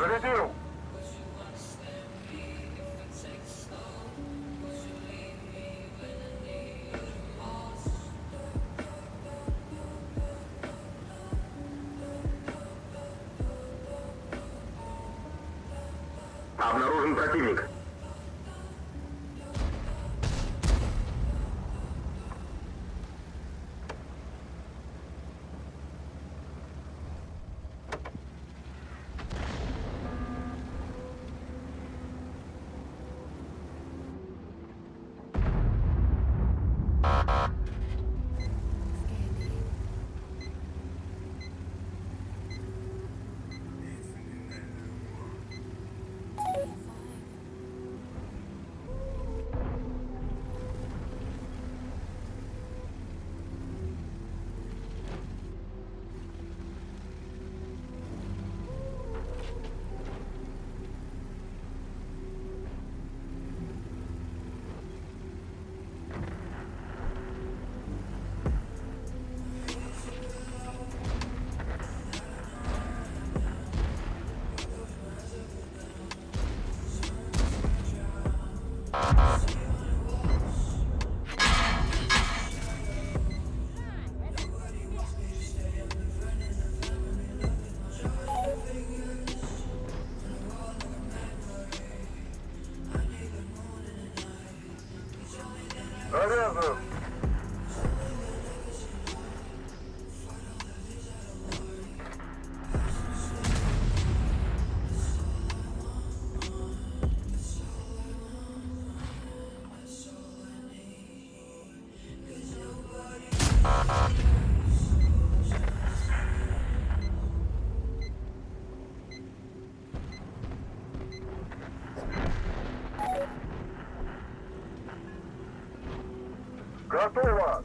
Зарядил! Обнаружен противник. Заряжен! Готово!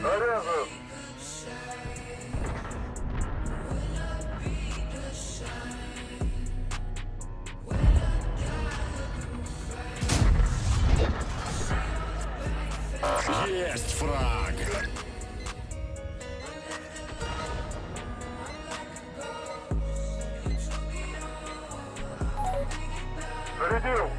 Заряжен! Есть фраг! Зарядил!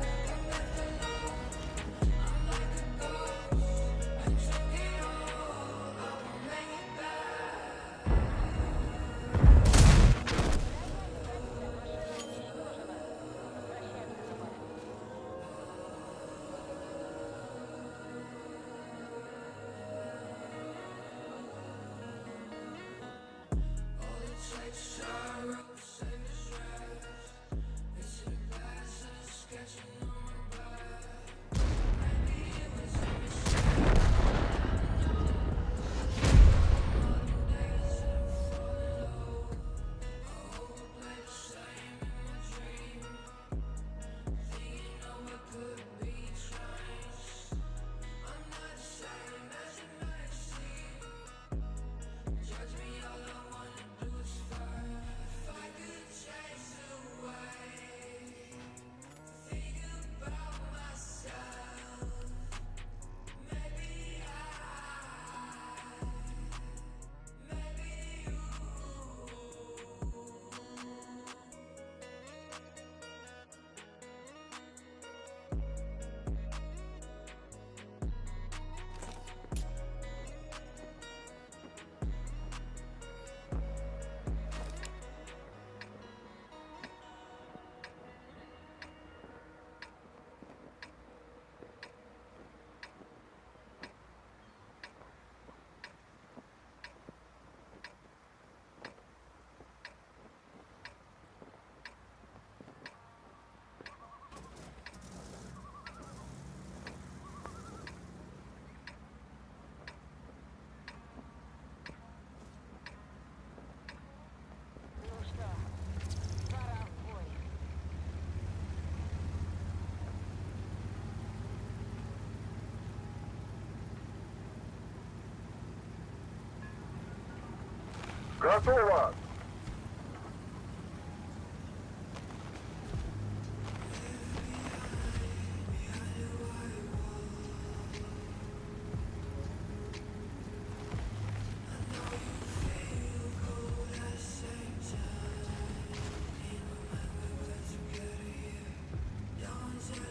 Готово!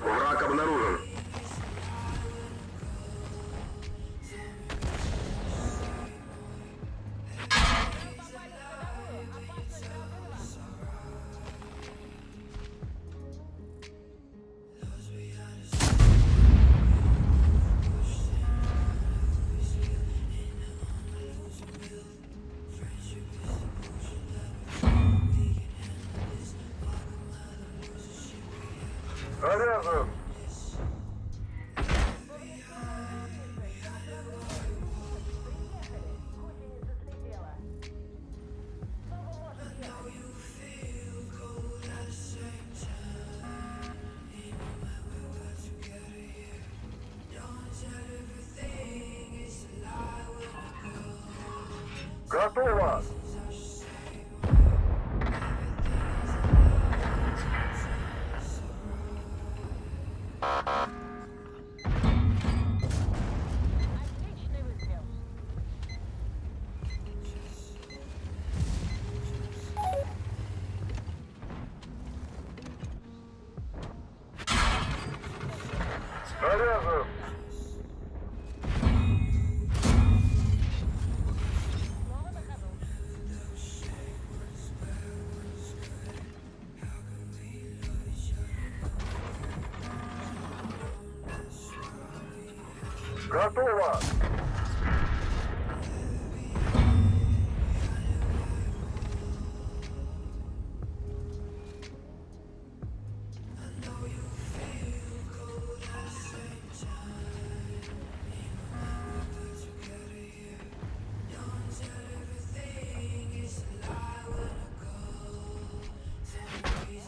Враг обнаружен. Заряжен! Готово! Отличный выстрел. Заряжен! Снова на ходу. Готово!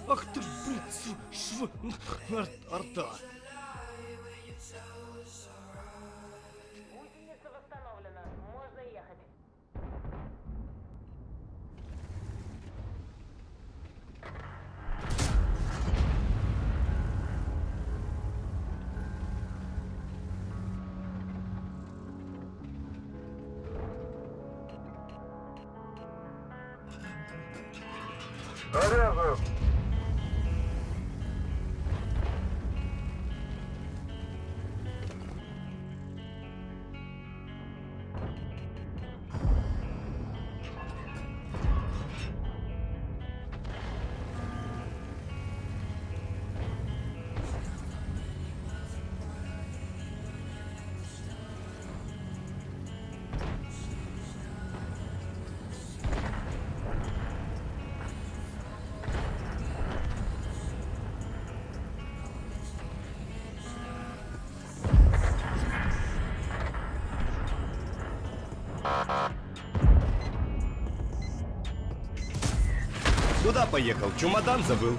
Ах ты, блин, арта. Гусеница восстановлена. Можно ехать. Заряжен! Куда поехал? Чемодан забыл.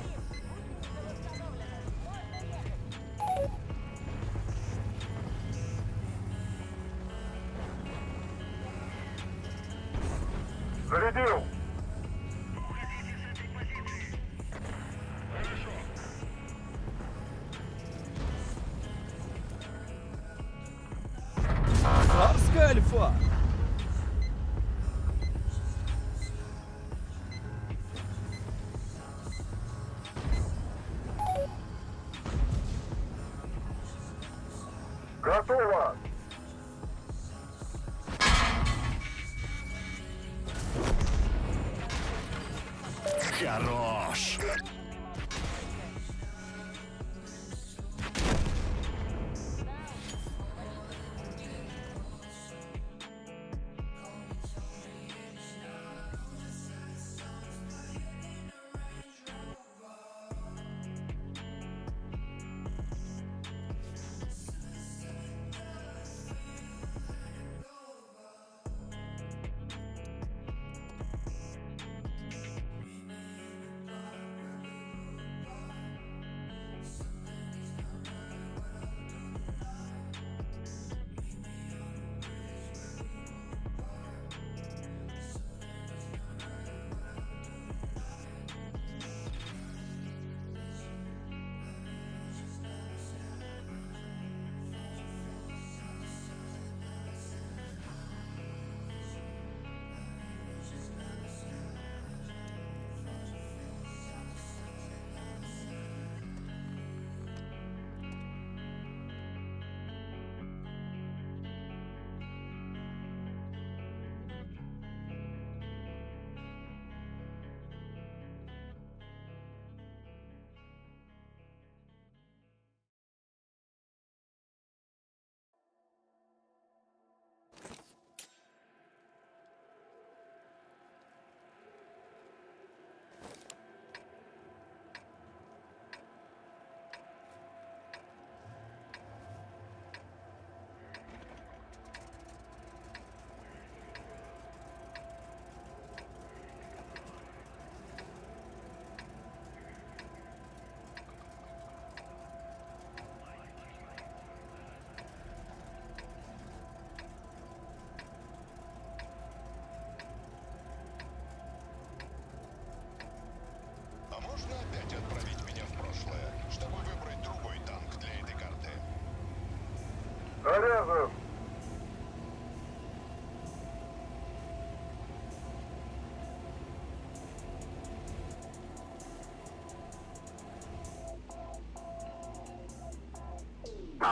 Зарядил! Царская альфа. Готово! Хорош!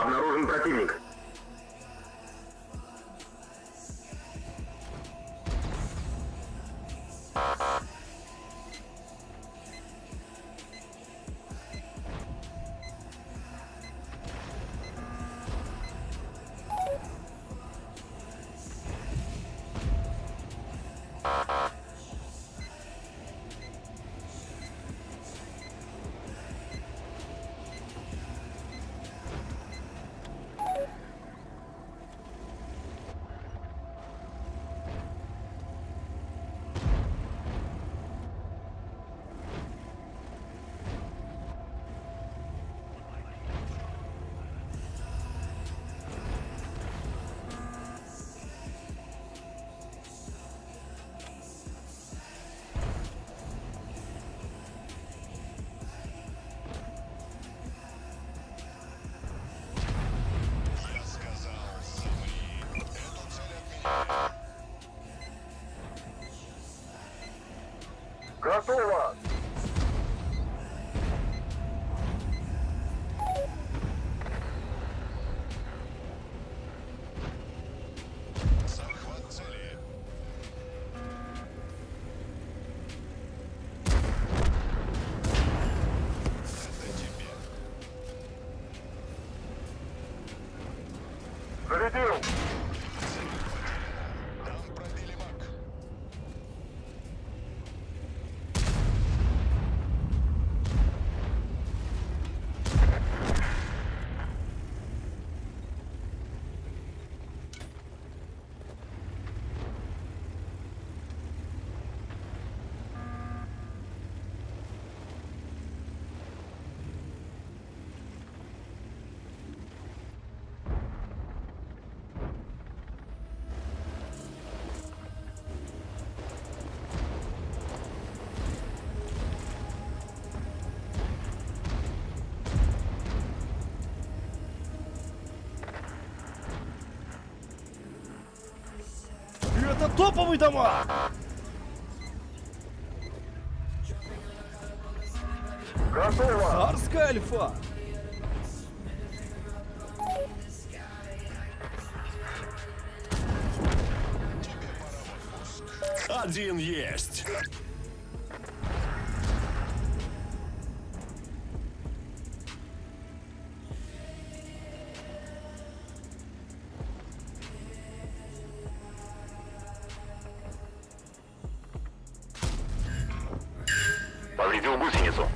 Обнаружен противник. Готово! Захват цели. Это тебе. Зарядил! Нам пробили маг. И это топовый дамаг! Готово! Царская альфа! Один есть. Повредил гусеницу.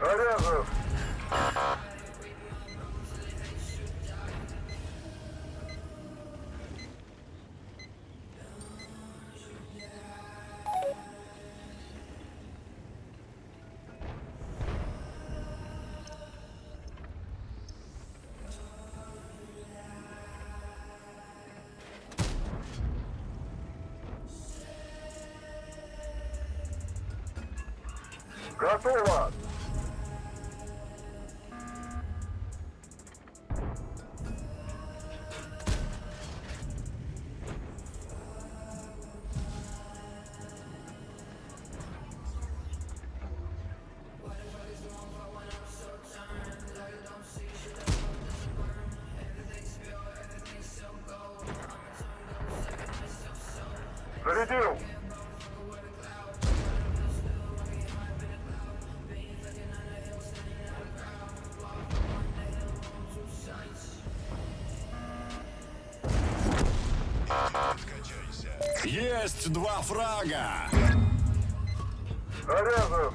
Нарезав! Готово! Зарядил! Есть два фрага. Нарезав!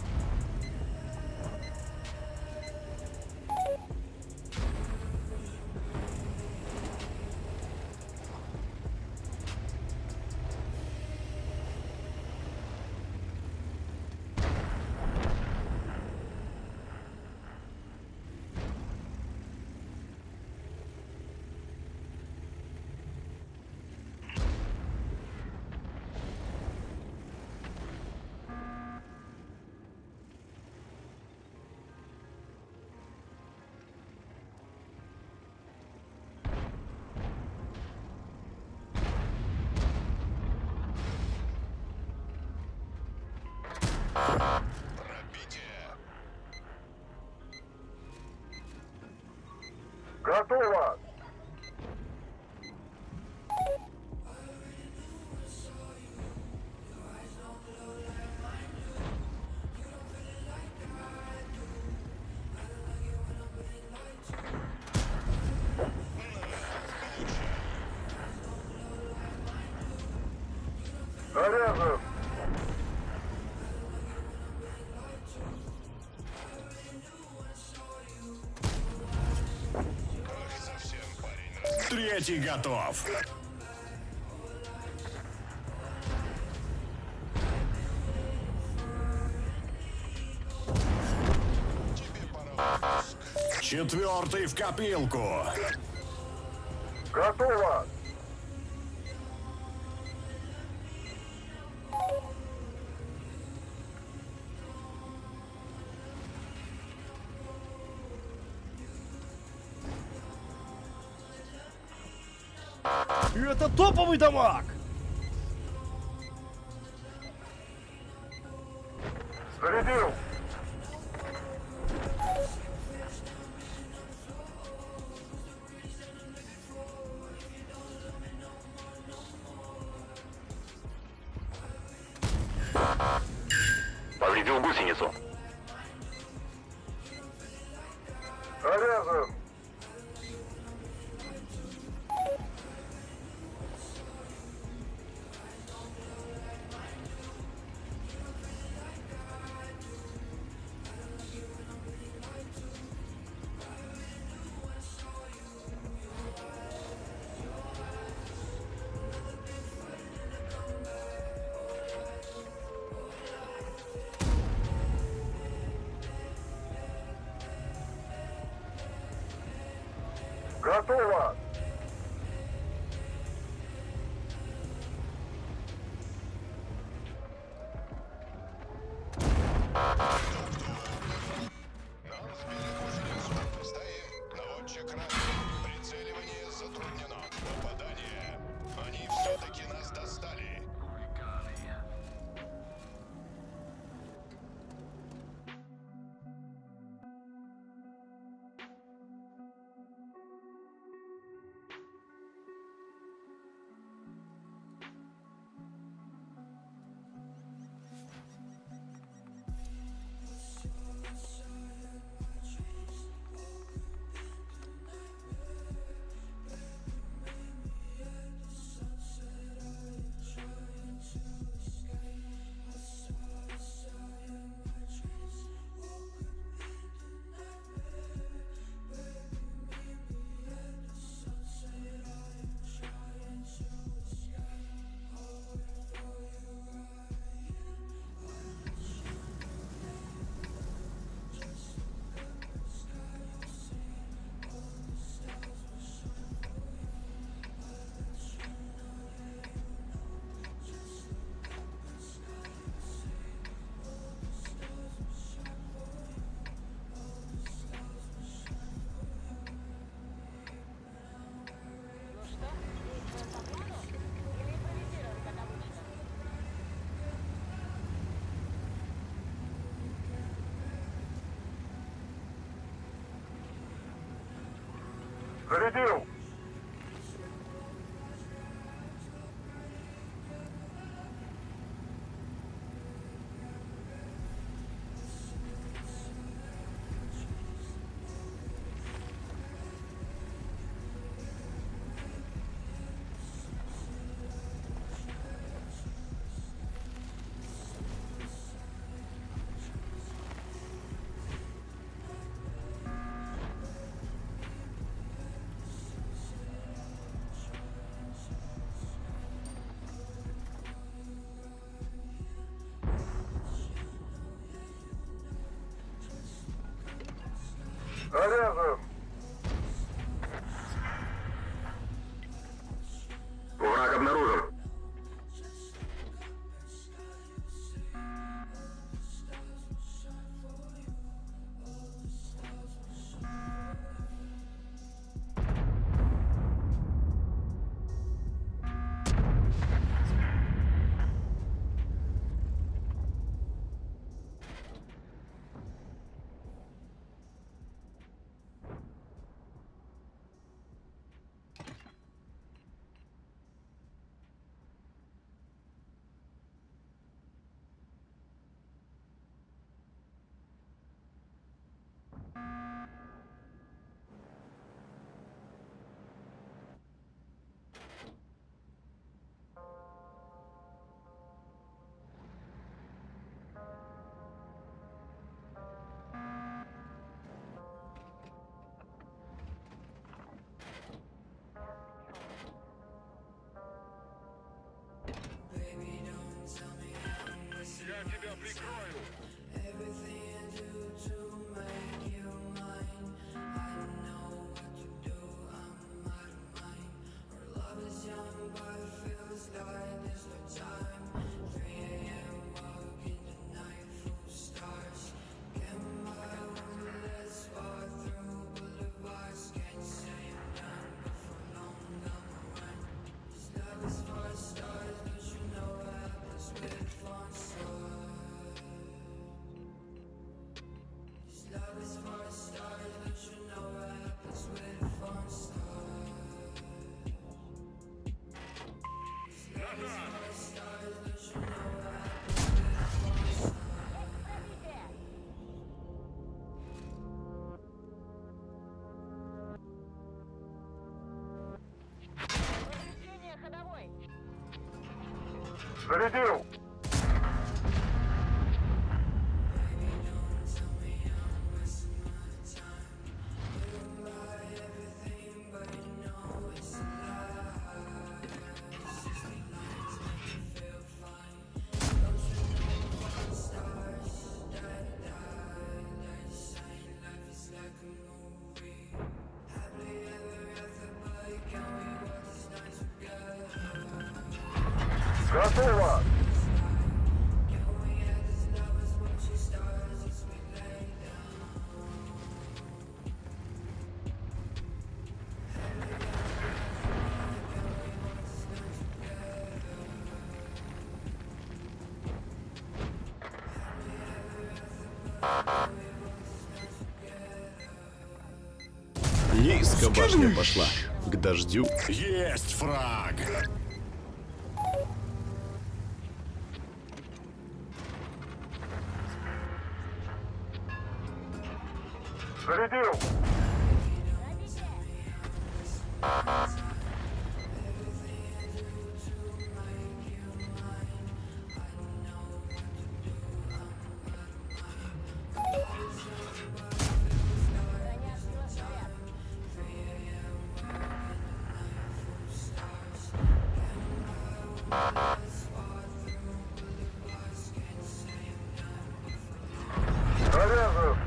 Третий готов. Тебе пора в отпуск. Четвертый в копилку. Готово. Это топовый дамаг! Зарядил. Повредил гусеницу. Заряжен. Готово. Нам сбили гусеницу. Стоим. Наводчик ранен. Прицеливание затруднено. Попадание. Они все-таки нас достали. Ну что, действуем по плану? Или импровизируем, как обычно? Зарядил. Заряжен. Враг обнаружен. Прикрою. Пробитие! Повреждение ходовой! Зарядил. Готово. Низко башня пошла. К дождю. Есть фраг! Зарядил. Пробитие! Броня сбила снаряд! Заряжен.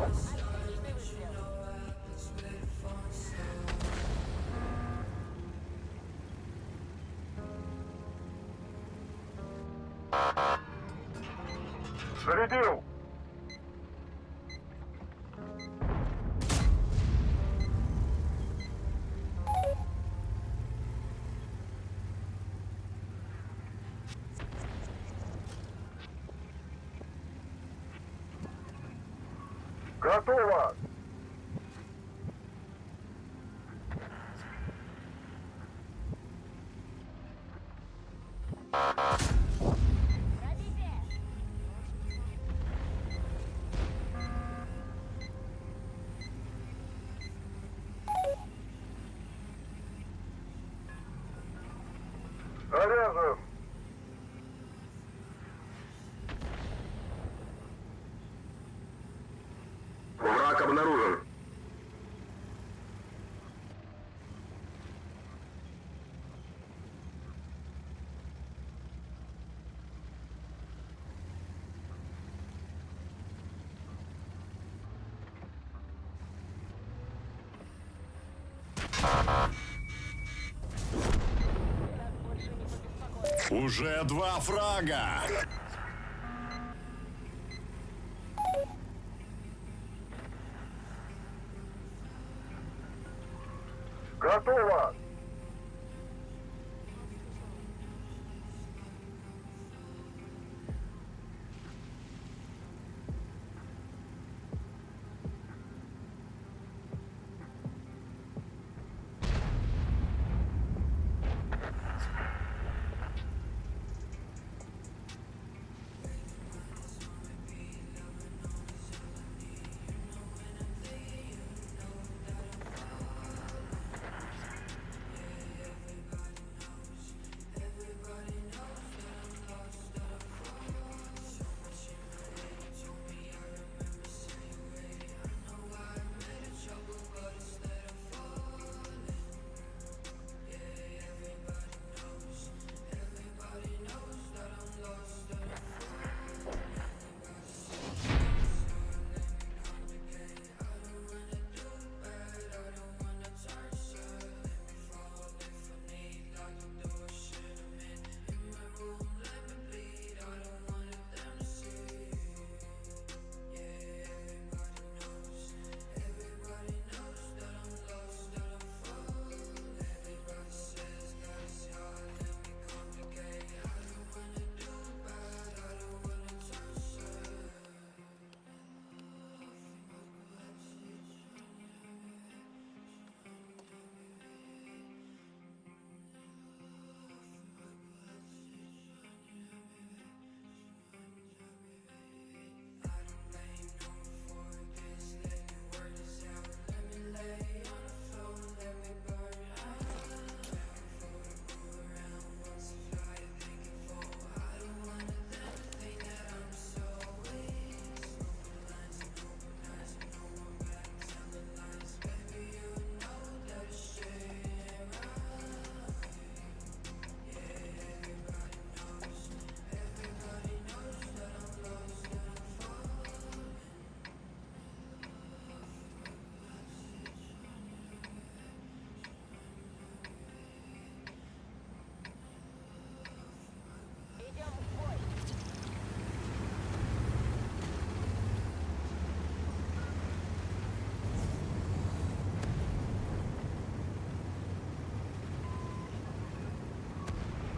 Отличный выстрел! Зарядил. Готово. Пробитие! Заряжен. Враг обнаружен. Нас больше не побеспокоит. Уже 2 фрага! Готово.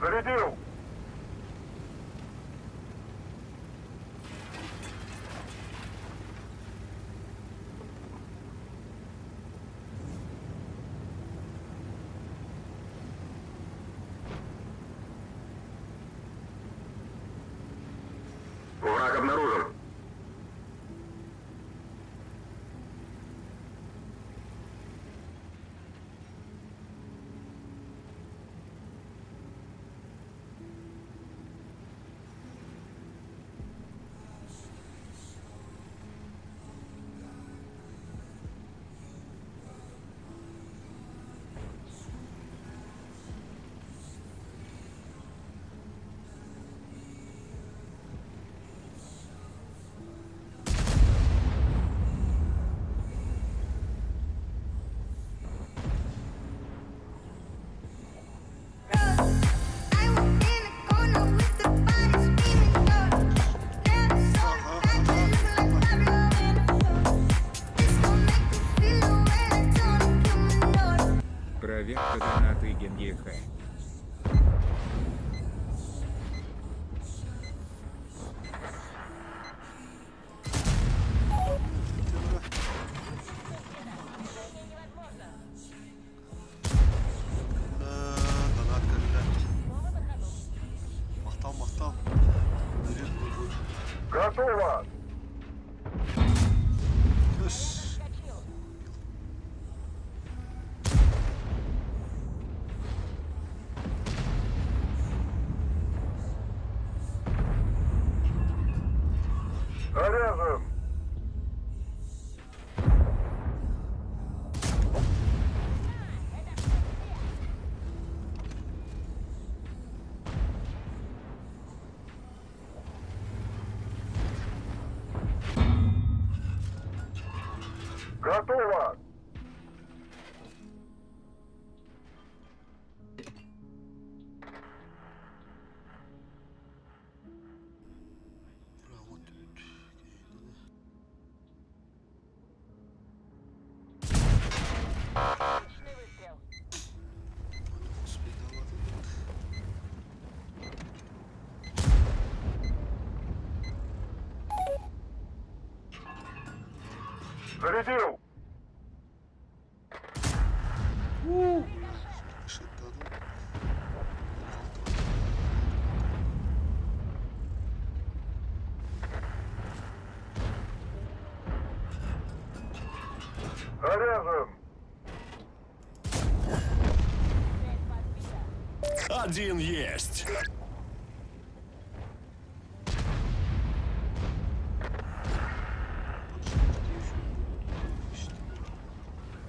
Зарядил! Враг обнаружен. Проверка донаты Геньеха. Донат geldiler. Мақтал, мақтал. Берет будет. Готово! Өс. Заряжен! Готово! Прямо тут. Отличный выстрел. Спидавати. Зарядил! Шептаdım. Заряжен! Цель подбита. Один есть.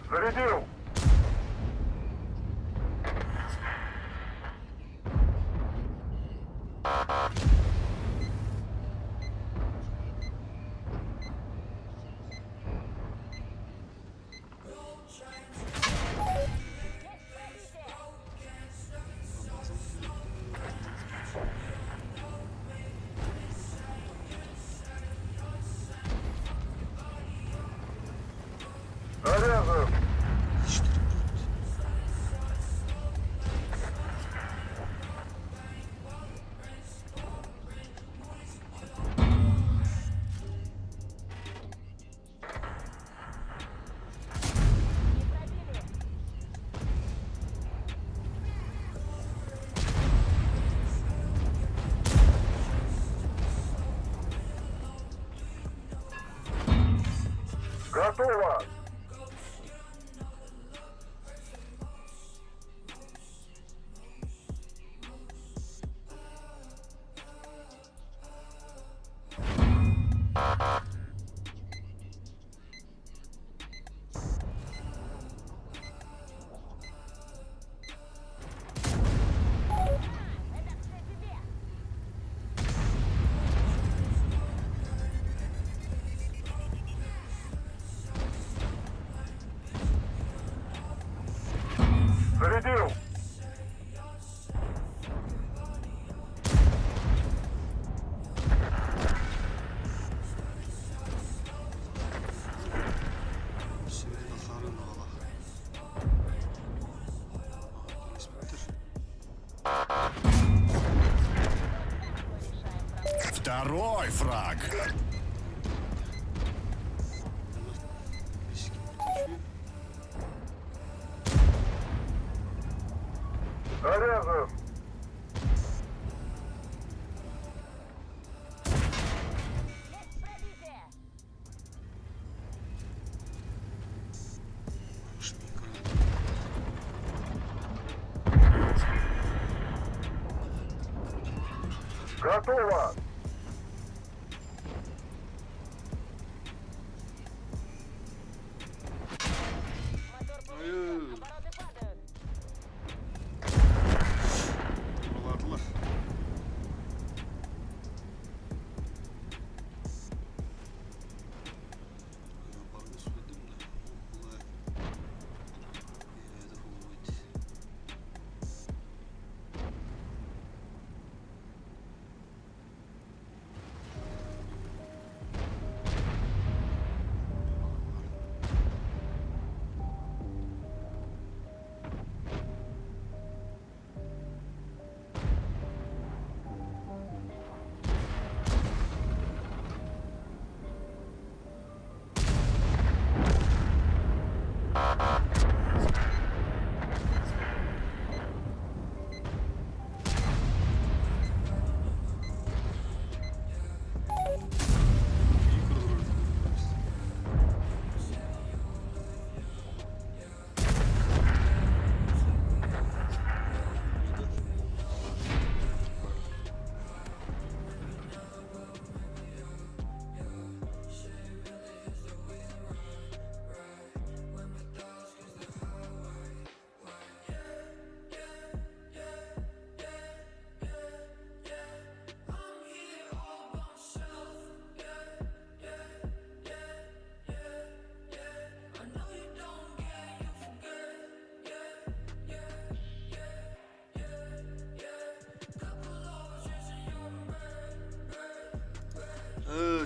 Зарядил! Есть пробитие. Заряжен! Не пробили. Готово! Это все тебе. Зарядил! Sevgili Harun oğla. Aha, resmi bitir. Второй фраг. Risk düşüyor. Заряжен. Есть пробитие! Шмикер. Готово. Мотор поврежден, обороты падают. Buralardılar. Parayı söyledim de. Olay. Bir hedef olmaydı. İyi kırılır.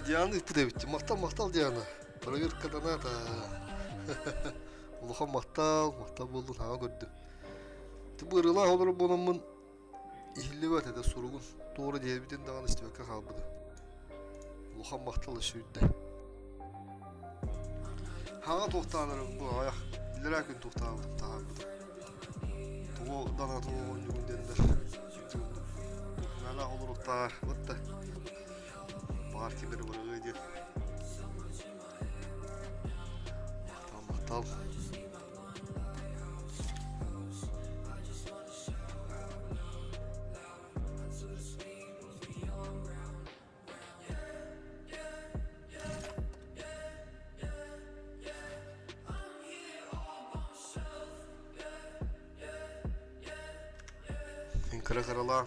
Диана испытывает. Мақтал Диана. Проверка доната. Улахан мақтал болды таға көрді. Тіпі ырыла олар болымын ихіллебет әді сұруғын. Тоғыры дебітен даған істебекке қалбыды. Улахан мақтал үшірді. Хаға тоқтанырым бұл аяқ. Иллер әкін тоқтанырым таға бұды. Тоғы дана тоғы ойны күндендер. Мәлі олар оқтағар. Бұтты. Бар кемері бар өйде. Мақтал. Мен кара-карала.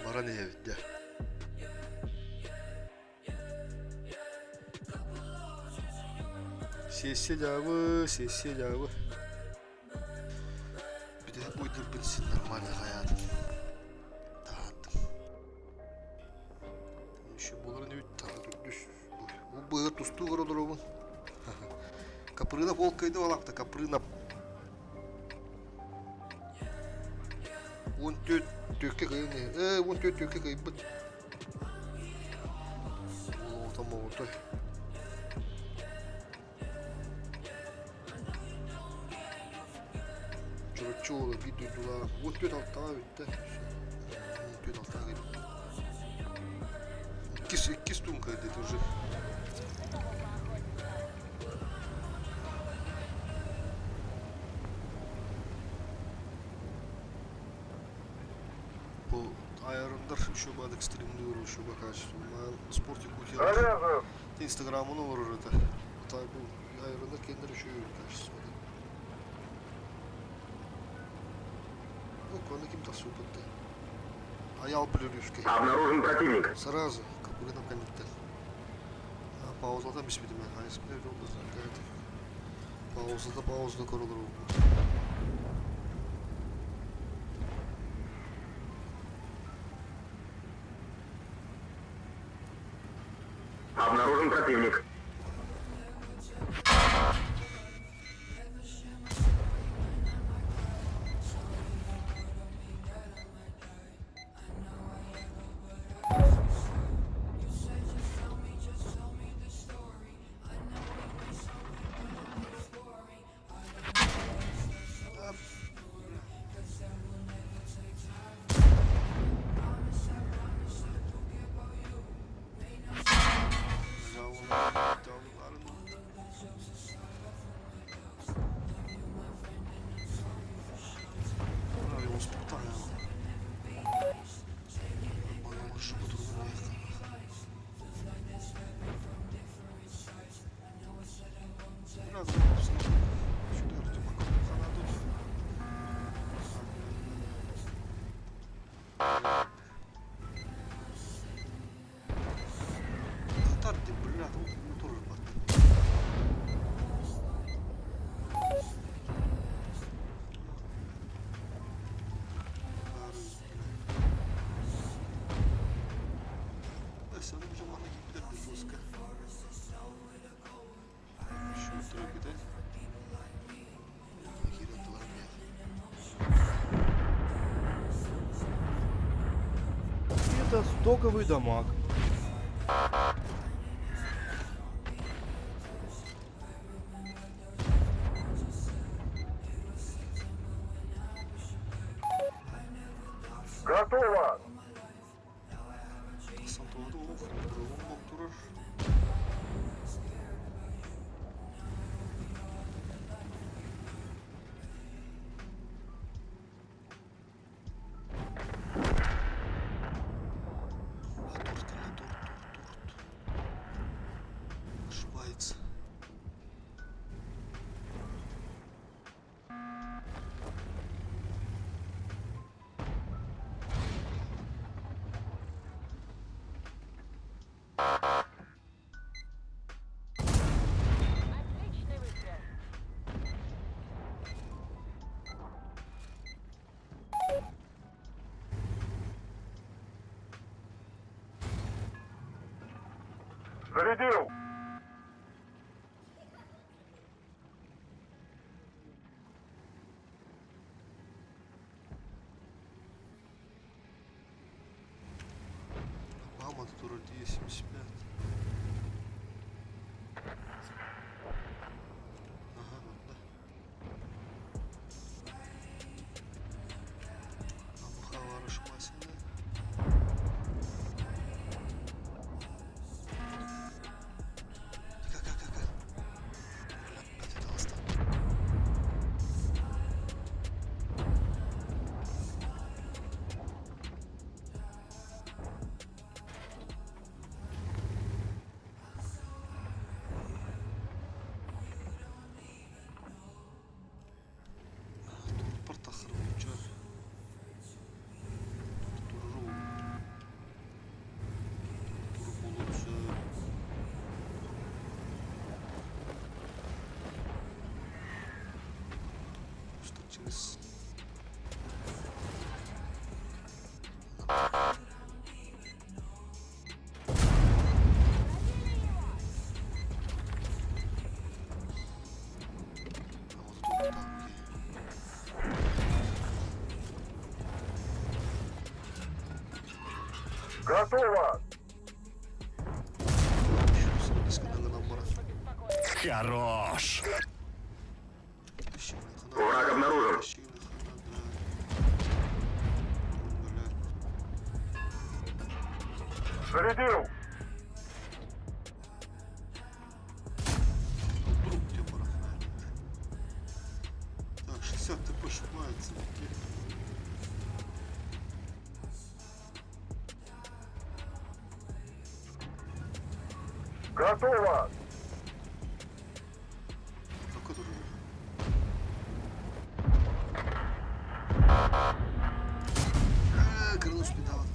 Бара не евде. Sessiz abi, sessiz abi. Bir de uydur bitsin normal hayatım. Dağıttım. Şu bunları ne bitti? Düş. Bu bığır tustu var durumun. Kapırına volkaydı valakta, kapırına. 14 tökke kayın ne? 14 tökke kayın bit. Oğlum tamam ortay. Çuğla bir duydular. Bu tüt altta bitti. Tüt altta geldi. İki stunka dedi уже. Bu ayarındır şu bad ekstremli vurur şu kачество. Ben sportif uçuyor. Заряжен. Instagram'ını vurur da. Tabi bu ayarında kendine şu kачество. Ну, коли ким-то супер-то. А я плюрюшки. Обнаружен противник. Сразу, как бы на комменте. А пауза там без видимых, а если не робот, пауза королу. Обнаружен противник. Стоковий дамаг. Готово! Сантуаду другом турur. Ошибается. Отличный выстрел. Зарядил! Мама турur 75. Ага, да. Амхава рашмасында. Как. Где-то осталось. Турпар тахыр боюнча туруу болуучу что через вот тут танки. Готово! Еще несколько набора. Хорош! Враг обнаружен. Зарядил! Друг тебе порохает. Так, 60 ТП шпается. Готово! Какой тут? Крылыш педала.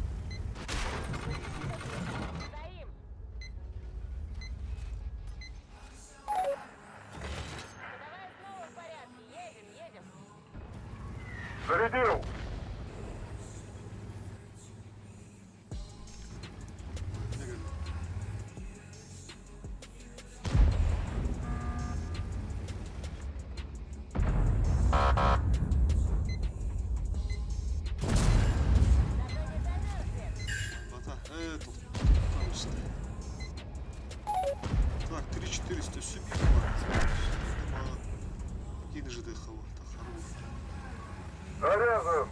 Стоим. Давай снова в порядке. Едем. Зарядил! Тут там стоит. Так, 3400 все битва. Один же дыхал. Так, хорош. Заряжен!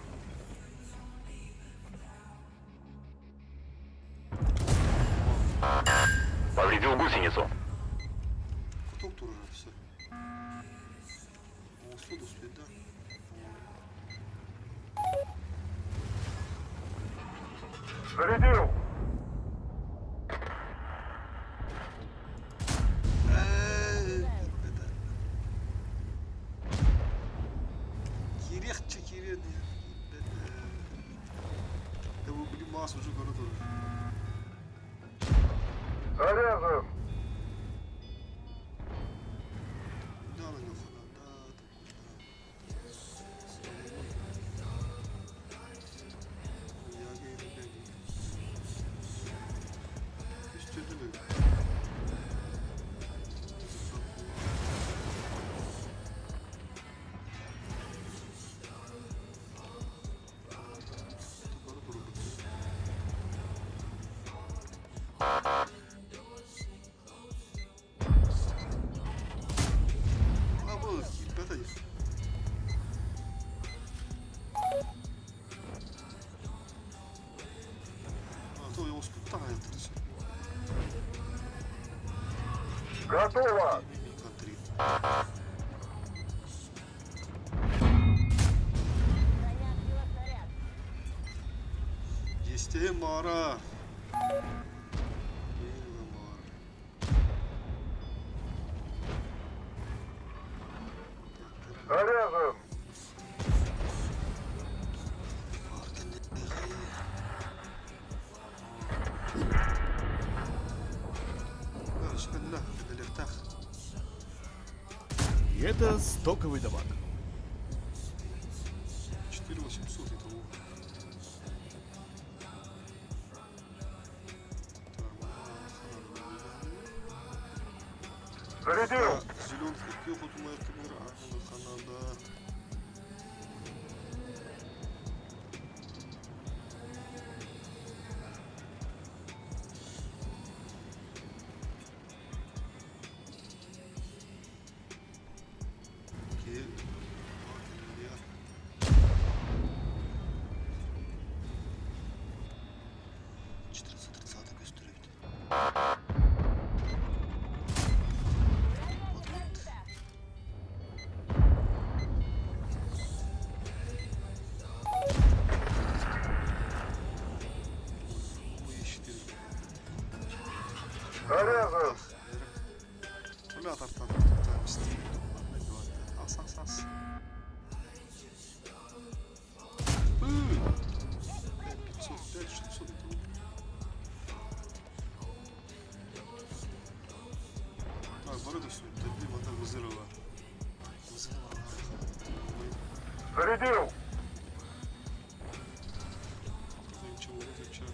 Повредил гусеницу. Потом тоже все. О, суд успеть, да? Зарядил! Это... Кирехче кирен. Это вы были массу уже города. Заряжен! Да, на него да, я гей. Что это было? Готово! Инфантерия. Броня сбила снаряд. Десятее мара. Заряжен! И это стоковый дамаг. 4800 итого. Зарядил! Зеленый пехоту моя камера. Ханада. Окей. Артиллерия. Четыреста gösteriyor. Bu yeşil. Заряжен! Бля, тартан. Ас. 500, 600 это. Так, борода все. Теперь вода вызырова. Зарядил! Ничего, ничего.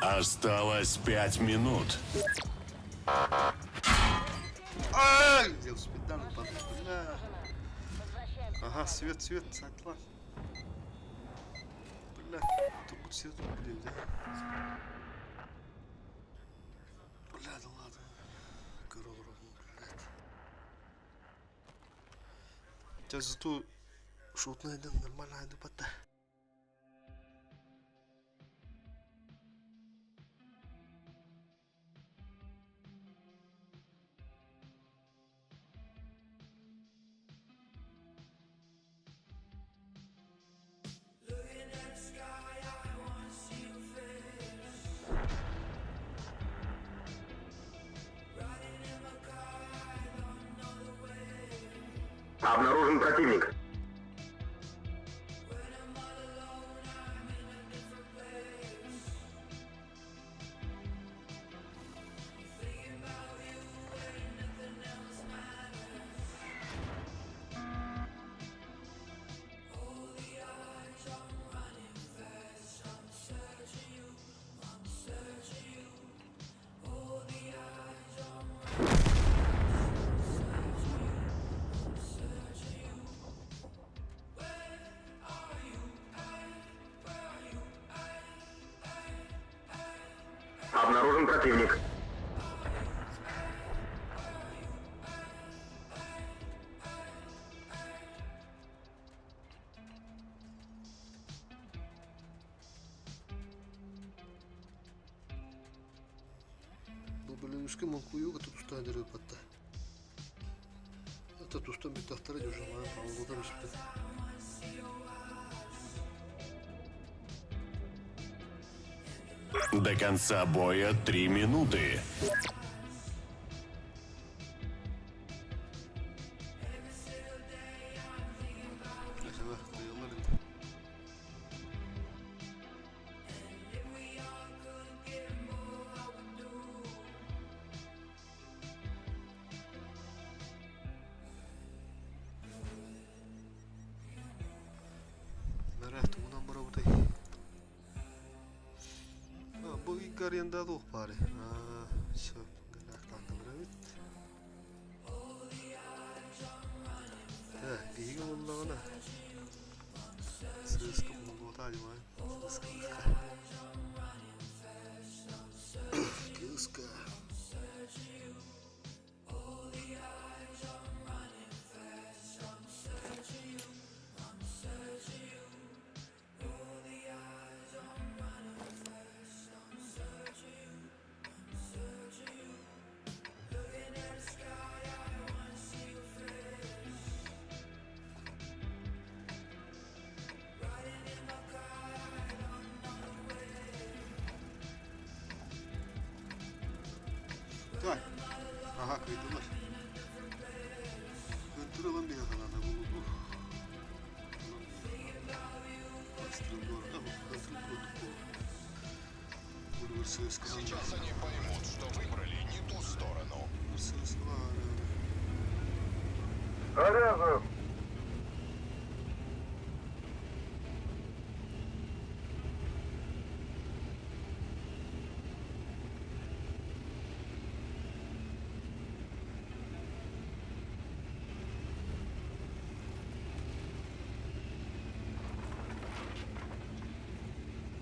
Осталось 5 минут. Ай! Где успеть бля. Возвращаемся. Ага, свет, сакла. Бля, тут свет блин, да? Бля, да ладно. Король, блядь. Сейчас зато шутная, да, нормальная, да, пота. Обнаружен противник. Обнаружен противник. Бөлінішке мұнқұйуға тұтыстан дәрі патта. Это тұстан бір тақтары жүржімайын, ауылдан үсіпті. До конца боя 3 минуты. yanda doğ bari. Şöp. Gıraklandırır evet. Bihi oğullarına. Sığıskı bulundu o talim var. Sığıskı. Vay. Aha kıydılar. Öldüralım bir yakaladı bunu. Bastırıldı orada mı? Öldürüldük bu. Hırsız kılan. Сейчас они поймут, что выбрали не ту сторону. Hırsız kılan. Заряжен.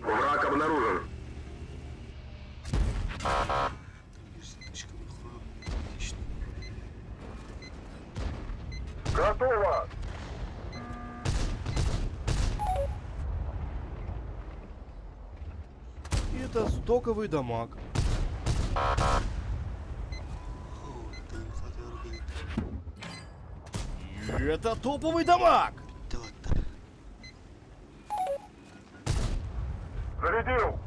Враг обнаружен. İşte. Готово. И это стоковый дамаг. И это топовый дамаг! Зарядил.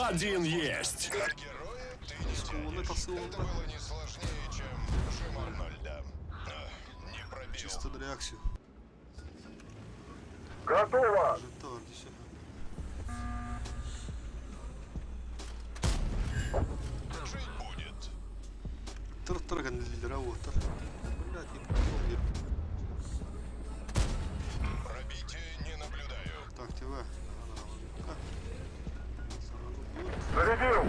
Один есть. Героя ты не тянешь. Это было не сложнее, чем жим Арнольда. Не пробил. Чисто на реакцию. Готово. Товар, все. Жить будет. Тарган лидера, вот. Блядь, не понял. Пробития не наблюдаю. Так, тебя. Зарядил.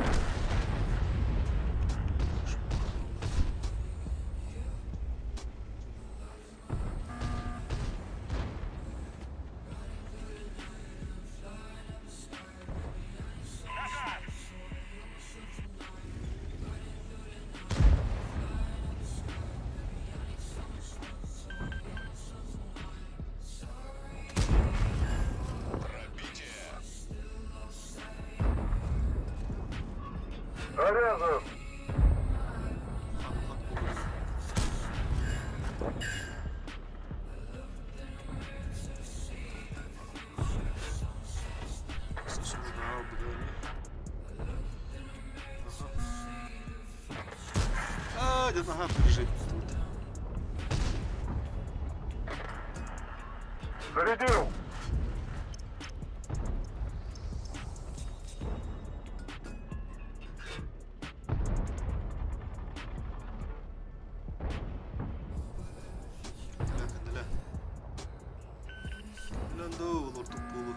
Пробитие. Заряжен. Где-то ага, бежит тут. Зарядил. Кандыля. Лянда olur тупулу.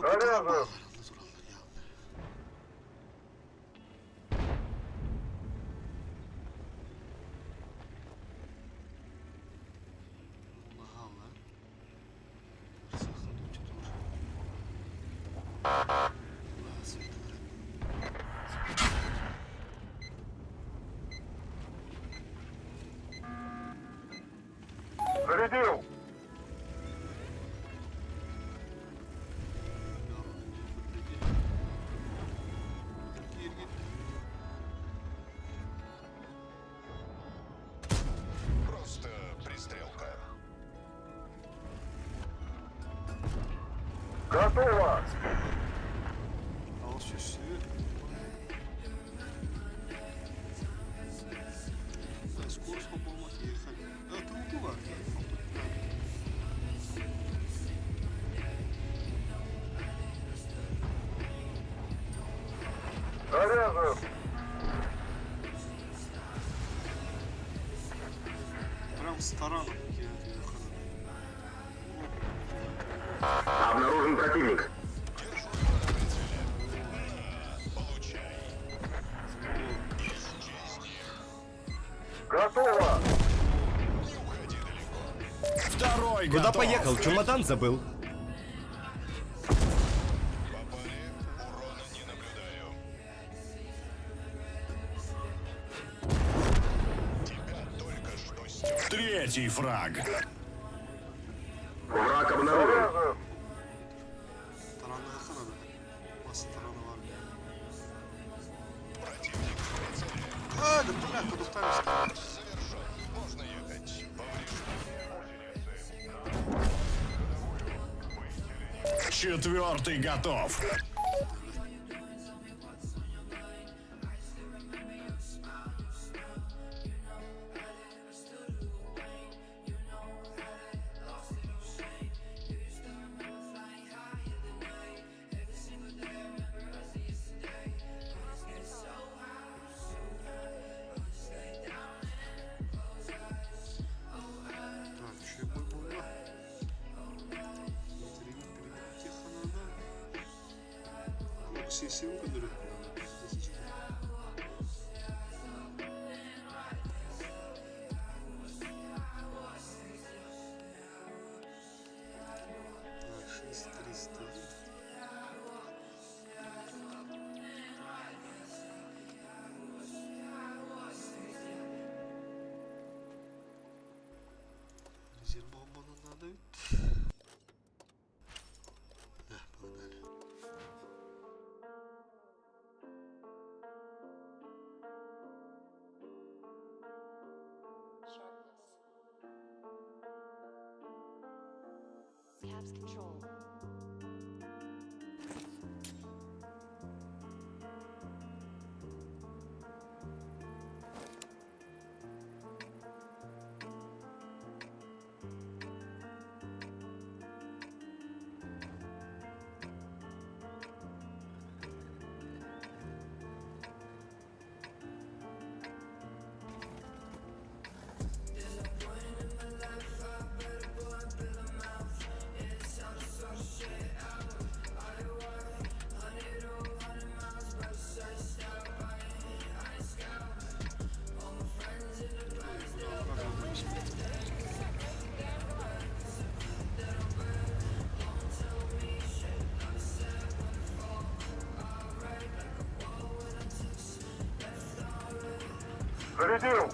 Заряжаю. Bağlarında durarlar ya. Aha lan. Sakın uçudur. Allah sürdüler. Зарядил. Gir git. Просто пристрелка. Готово. Al şu suyu. Скорость попала ехать. Это убивает. Заряжаю. Прям с тараном едет. Обнаружен противник. Держу его на прицеле. На, получай. Исчезни. Готово. Не уходи далеко. Второй Куда готов. поехал? Чемодан забыл. Попали. Урона не наблюдаю. Тебя только что стер. Третий фраг. Враг обнаружен. Заряжаю. Taranla yakın adam. Nasıl taranı var ya? Противник в прицеле. Hadi bırak kuduktan işte. Завершен. Можно ехать. Поврежден. Четвертый готов. Так, ще бой була. Тренинг перебить надо. Ну, все силы надо. Так, 6300. Резерв бомбаны надо. Да, погнали. Sharpness. Tabs control. Зарядил.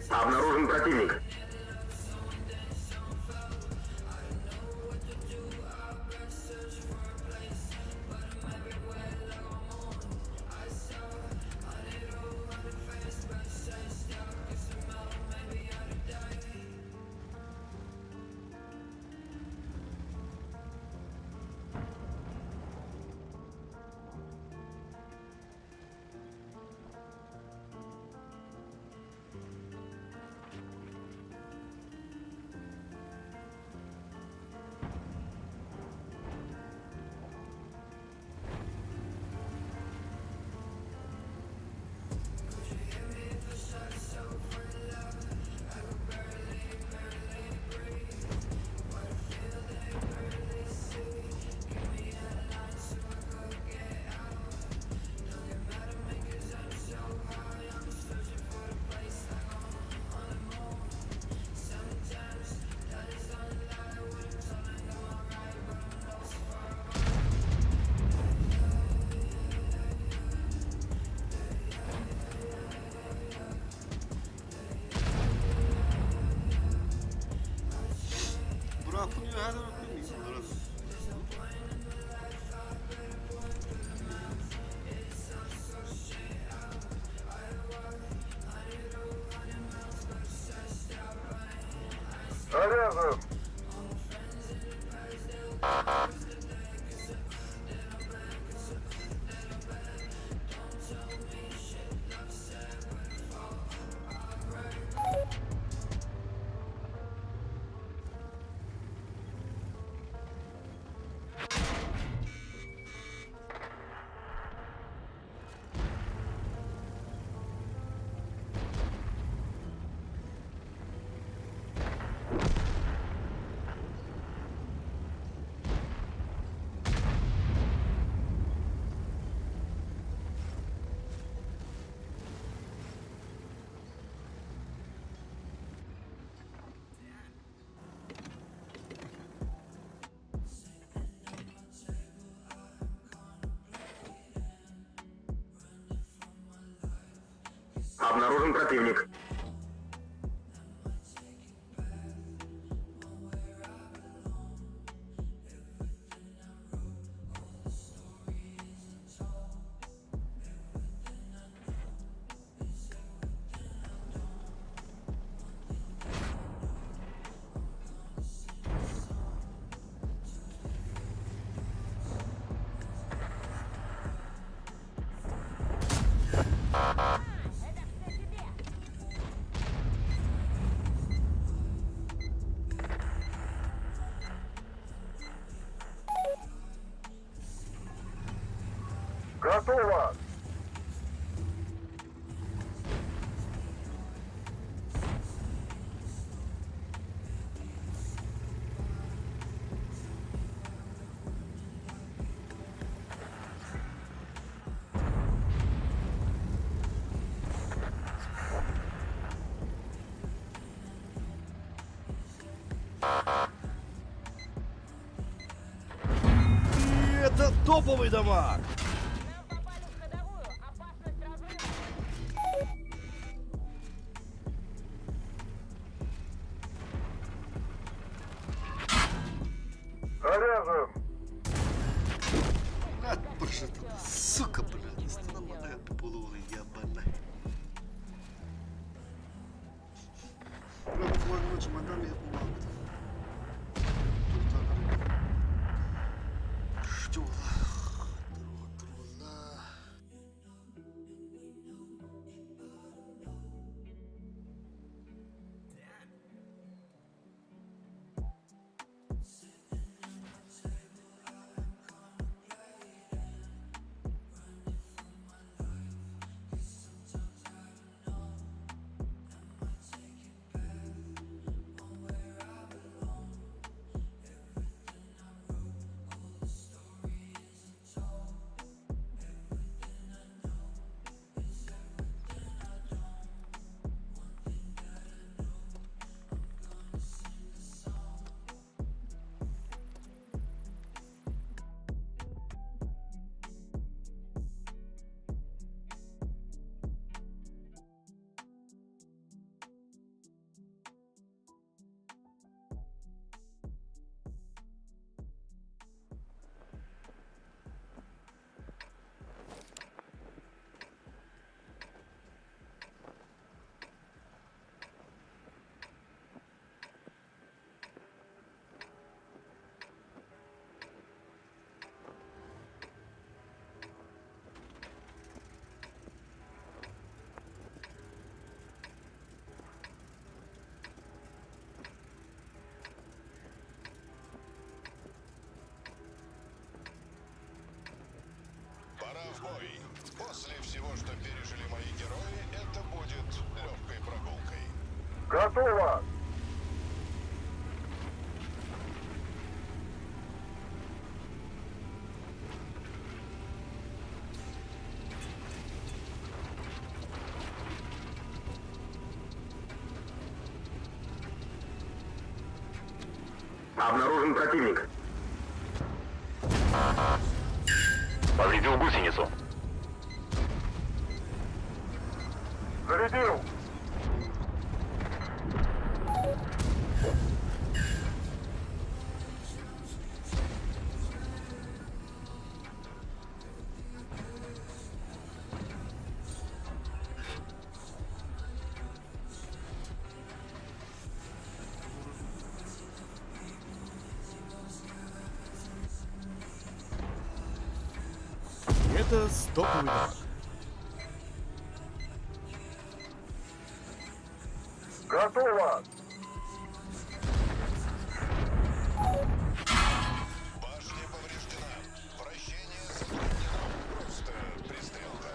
Обнаружен противник. Гарпун ее хазар өткөн. Заряжен. Обнаружен противник. Готово. И это топовый дамаг! Нам попали в ходовую. Опасность разрыва. Заряжен. Отпрыжет, сука, блядь. Странная полуголый ебаная. Прям твоего чемодана я помогу. Что? Трудно. Пора в бой. После всего, что пережили мои герои, это будет легкой прогулкой. Готово. Обнаружен противник. Повредил гусеницу. Зарядил. Это стоковый дамаг. Готово! Башня повреждена. Вращение затруднено. Просто пристрелка.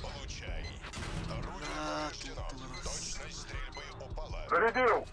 Получай. Орудие повреждено. Точность стрельбы упала. Зарядил!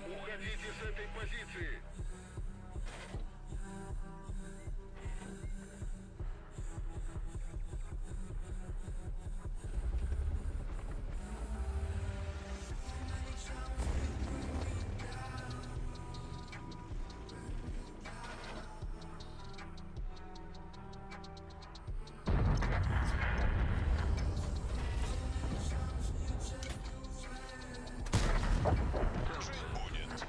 Уходите с этой позиции. Жить будет.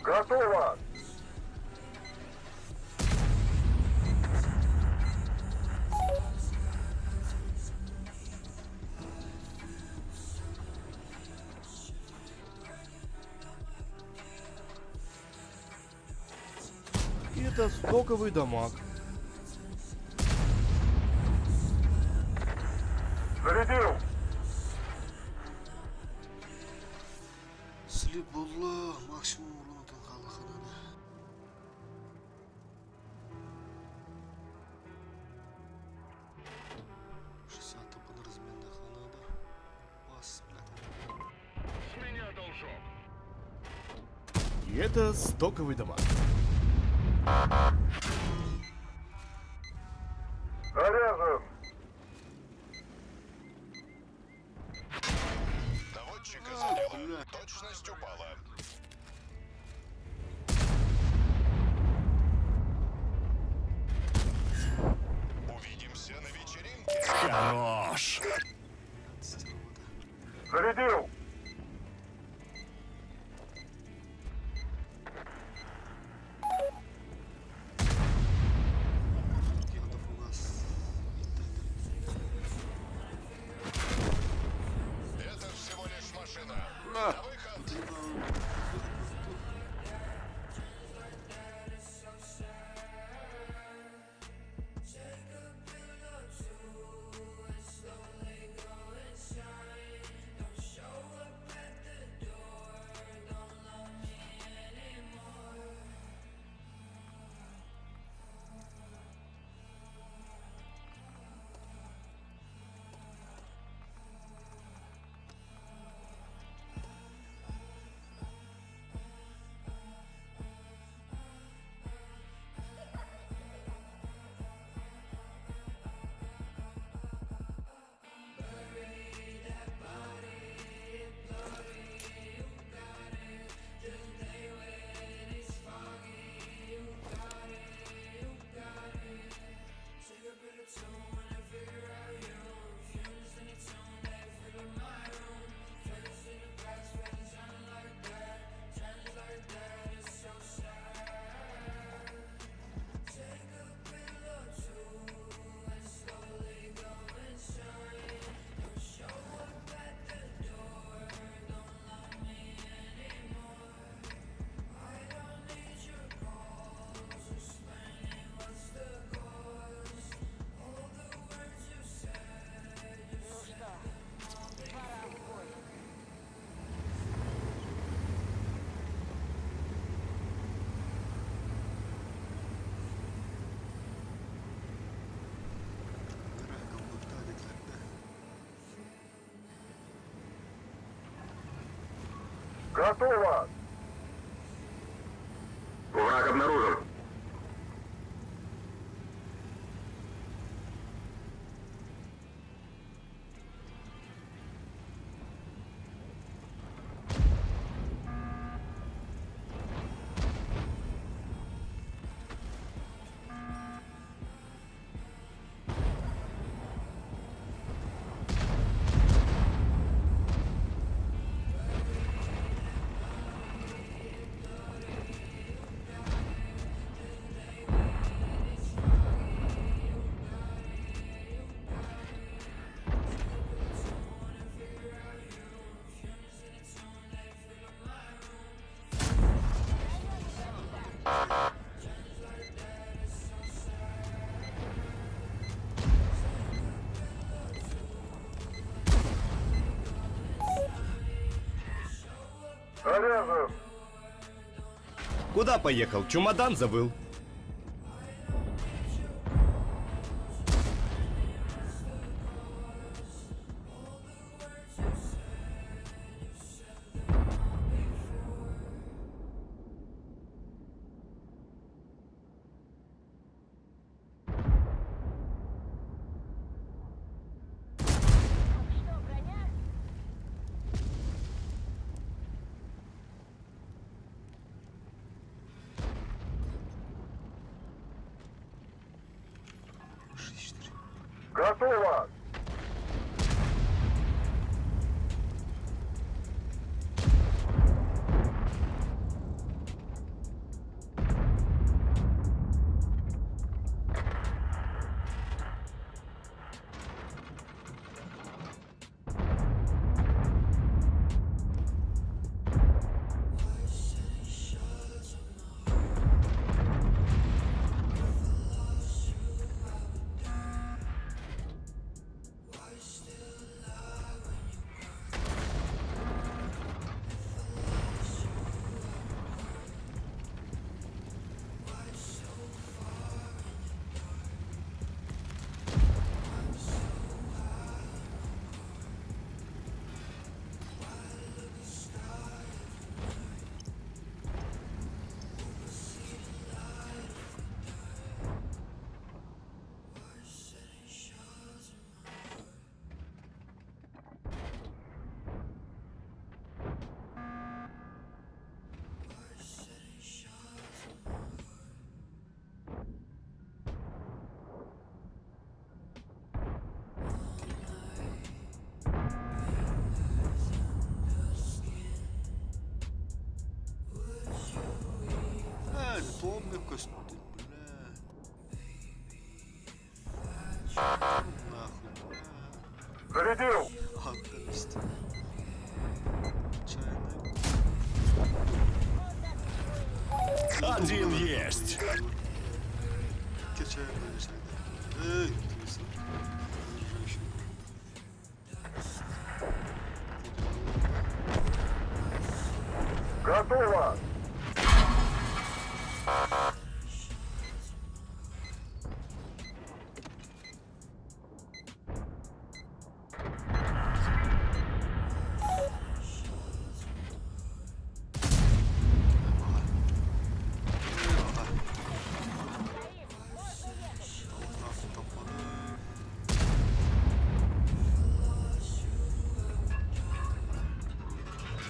Готово! Это стоковый дамаг. Зарядил! Слип болла, максимум урон қалқанады. Шестьдесят топаны разменная ханада. Бас, С меня должок. И это стоковый дамаг. Заряжен! Наводчика задело. бля. Точность упала. Увидимся на вечеринке. Хорош! Зарядил! Ядов у нас. Это всего лишь машина. На выход. Готово! Враг обнаружен. Заряжен! Куда поехал? Чемодан забыл. Что, броня? Готово! Томный костюм, бля. Нахуй, бля. Зарядил! Активист. Чайный. Один есть. Чайный, чайный. Эй, ты сам. Женщина. Готово!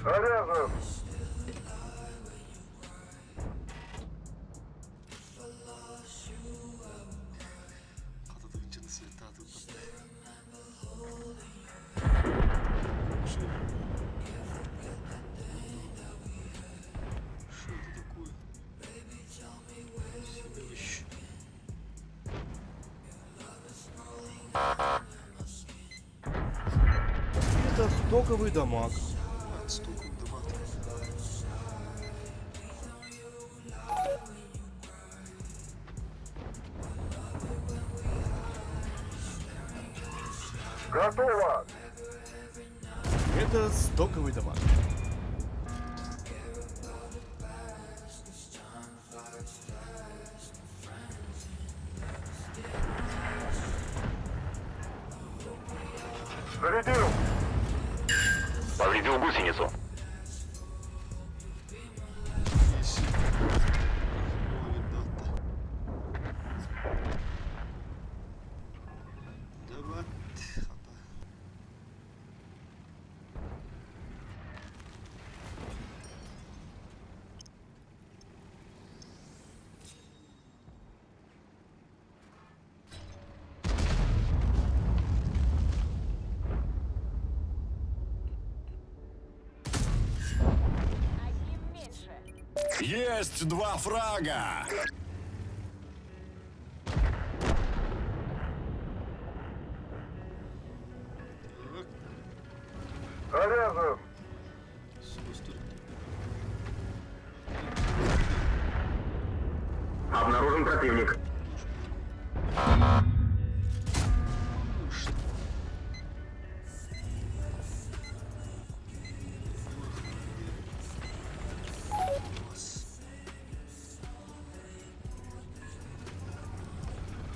Заряжен! Атадың жынысы, татың. Что это такое? Семевищ. Это стоковый дамаг. Столько автомат. Готово! Это стоковый дамаг. Зарядил! Повредил гусеницу. Есть 2 фрага! Так, Заряжен. сюда стой. Обнаружен противник.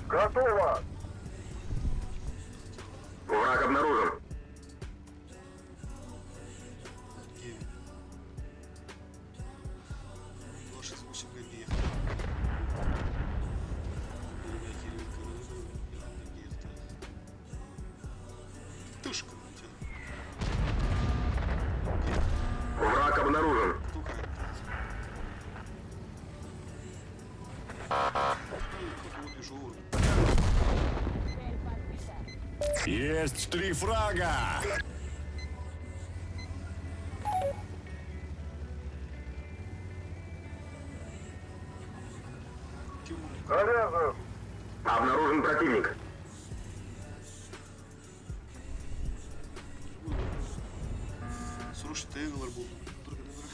Готово. Враг обнаружен. 9. 268 габиев. Тушка, блядь. Враг обнаружен. Только это. Как его бежу. Цель подбита. Есть 3 фрага! Заряжен. Обнаружен противник. Срочно тегалар был. Только не знаю.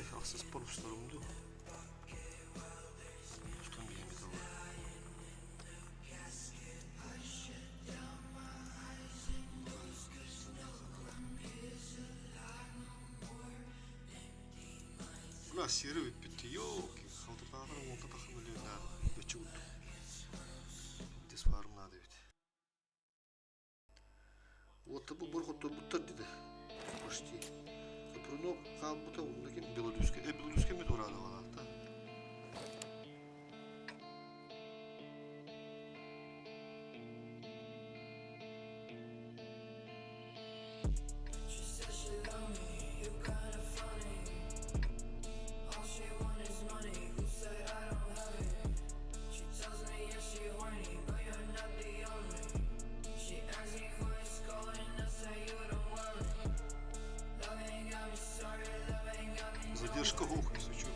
Ve aksız bonuslarımdı. Üstün bir yemek var. Ulan seri bitti yok. Kaldırdılar monta takım milyoner. Beçi uttu. Des varım nadı bit. Otta bu burkuttu buttar dedi. Почти. Запрунок хал бута ундакин белорусский. Белорусский ми дорада валата. Задержка глух, если что.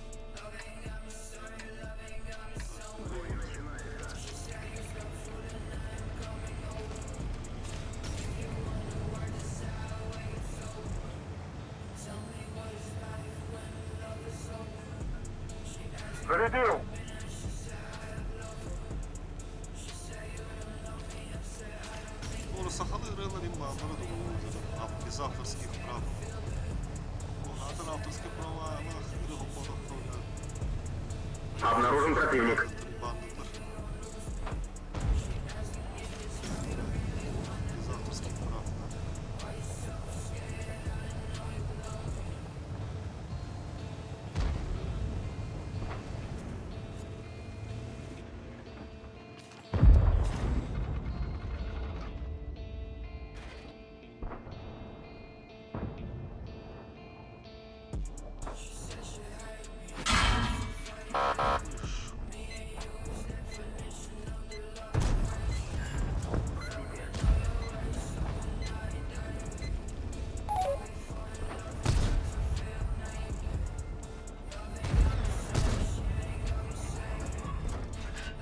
Зарядил! Ну, Сахалы рыла лимба, без авторских прав. Надо авторские права, она хрена походу. Обнаружен противник. Без авторских прав, да.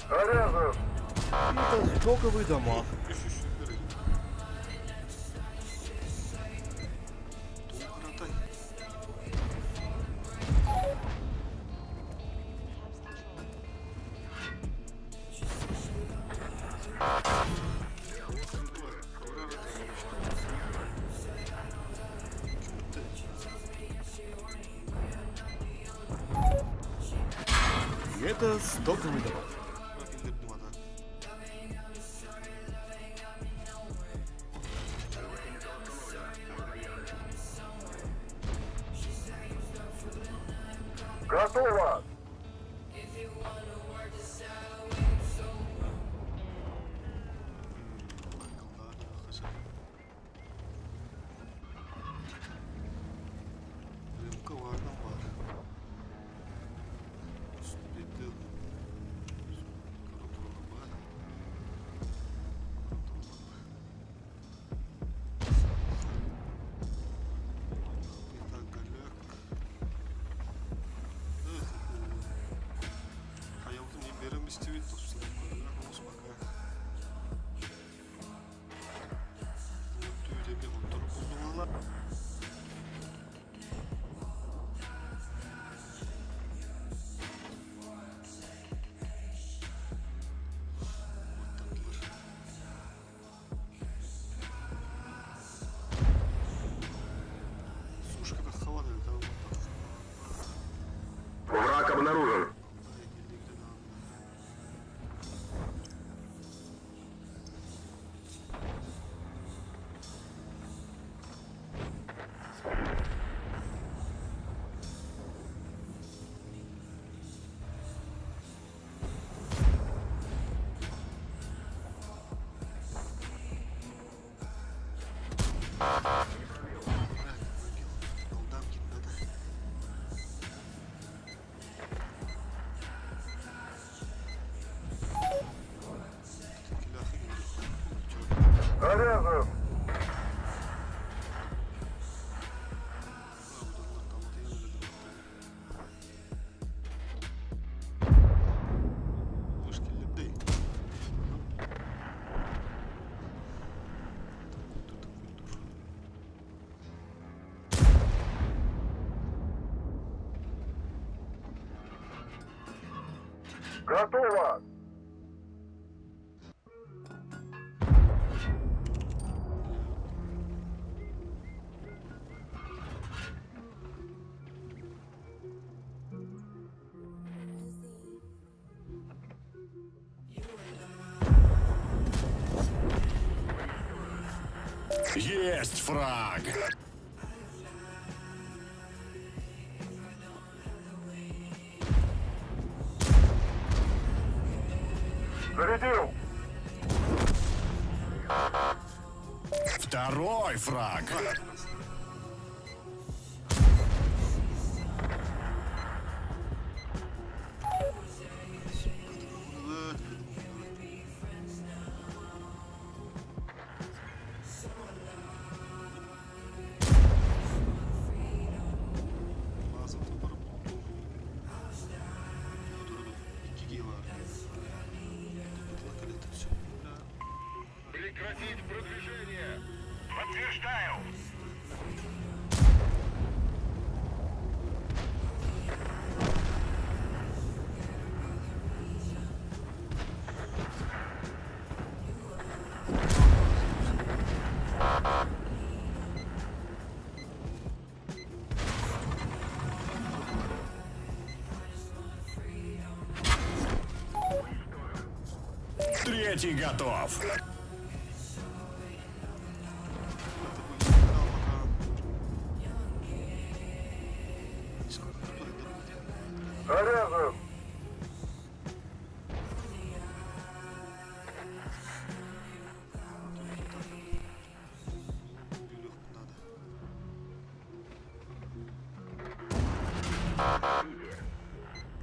Заряжен! Это стоковый дамаг. И это стоковый дамаг. Готово! Стивит, то что такое, пока. Вот тебе вот турбулала. Сушка как хавана, да, вот так. Враг обнаружен. Алдам gitmedi. Заряжен! Готово! Есть фраг! Зарядил! Второй фраг! Lazım tutarım. Durdum. 2 var. Плакали это все. Прекратить продвижение! Подтверждаю! Третий готов! Заряжен!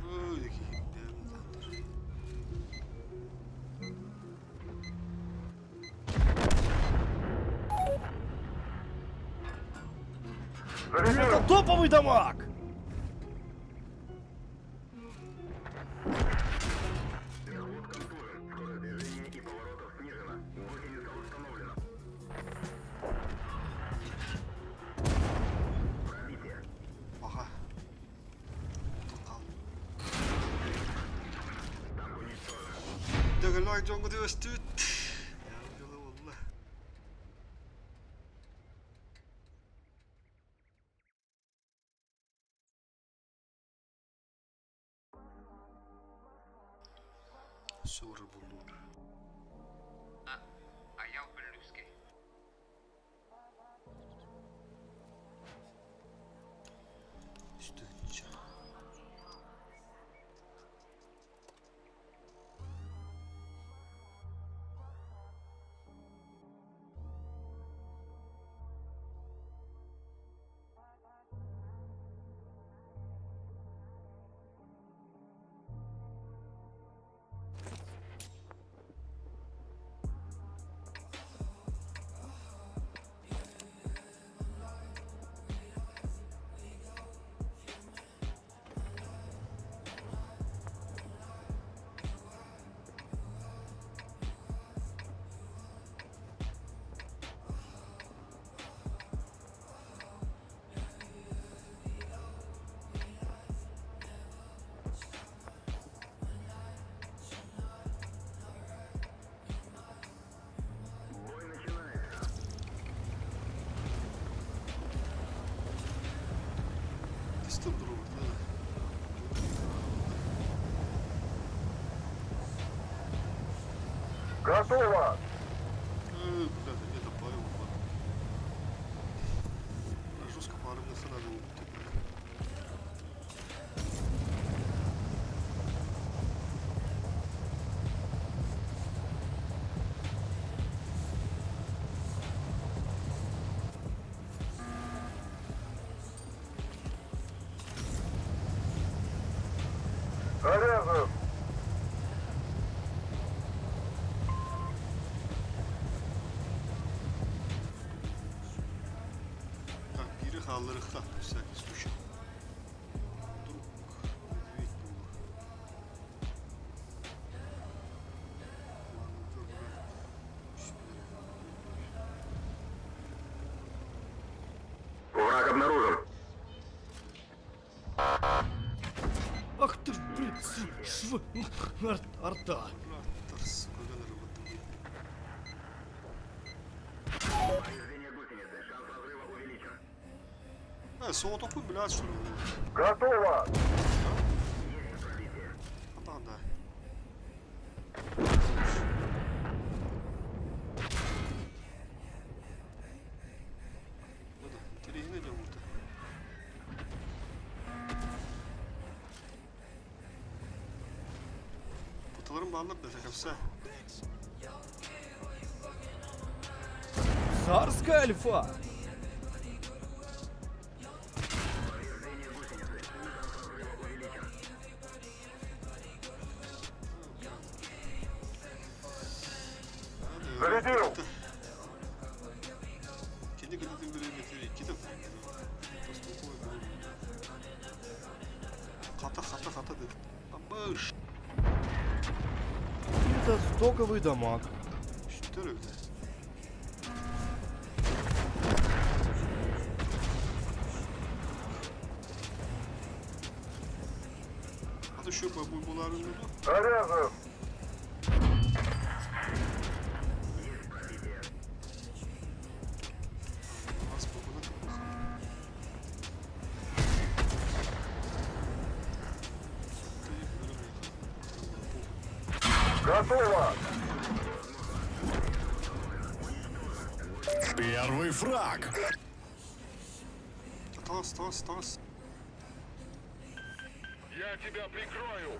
Ой, какие бедные. Зарядил! Это топовый дамаг! Ага. Dögel lang jongen du est ut. Jävla olle. Sorry bulur. Üstünce. Стоп, друг, Готово! Блядь, я добавил. Жестко порвался надо убить. Заряжен! Ha, biri halları kalkmışsa biz düşün. Друг, медведь был. Враг обнаружен. Ах ты ж, блин, Арта. Блядь, сука, галера в этом мире. Повреждение гусеницы. Шанс разрыва увеличен. Соло такой, блядь, что ли? Готово! А да. Ну да, телегин идем вот. Kutularım bağlanıp da takımsa. Царская альфа. Зарядил! Kendi gönüllüm böyle metri. Gidip. Хата dedi. Бабыш. Это стоковый дамаг. Что это? Hadi şu bunların yolu. Заряжен! Az babana kapatın. Готово! Первый фраг. Тас. Я тебя прикрою!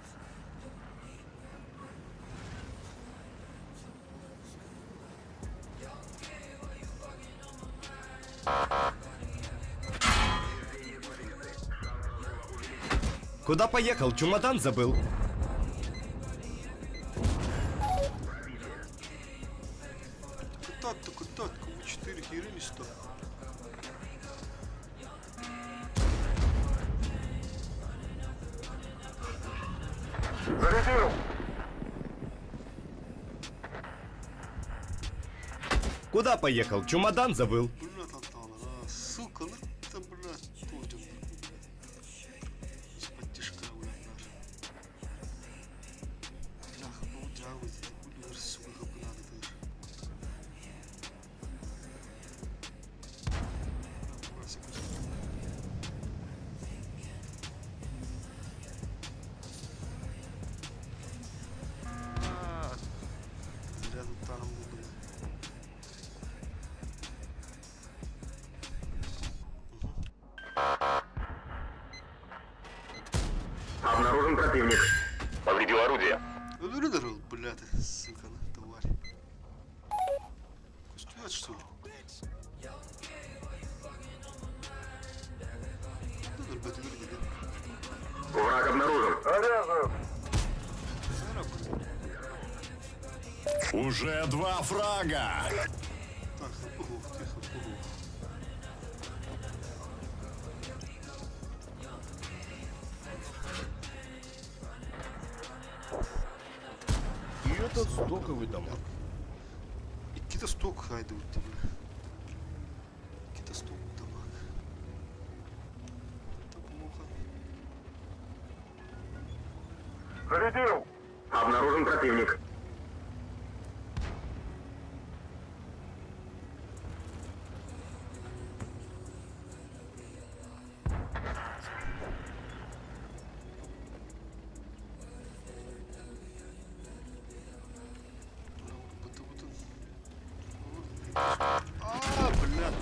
Куда поехал? Чемодан забыл. Куда? Кому 4 херы не 100. Зарядил! Куда поехал? Чемодан забыл. Блядь, Анталар, сука, ну это, блядь, точно. Из-под тишка, блядь, Блях, ну дявы, блядь, сука, как надо тоже. Зря тут там буду. Обнаружен противник. Повредил орудие. Ударил, блядь, сука, тварь. Кустует, что ли? Ну, ребята, Враг обнаружен. Заряжен! Уже 2 фрага. Так, тихо. И это стоковый дамаг. İki de stok haydi utti bu. İki de stok tamam. Плохо. Зарядил! Обнаружен противник. Быты. Блядь,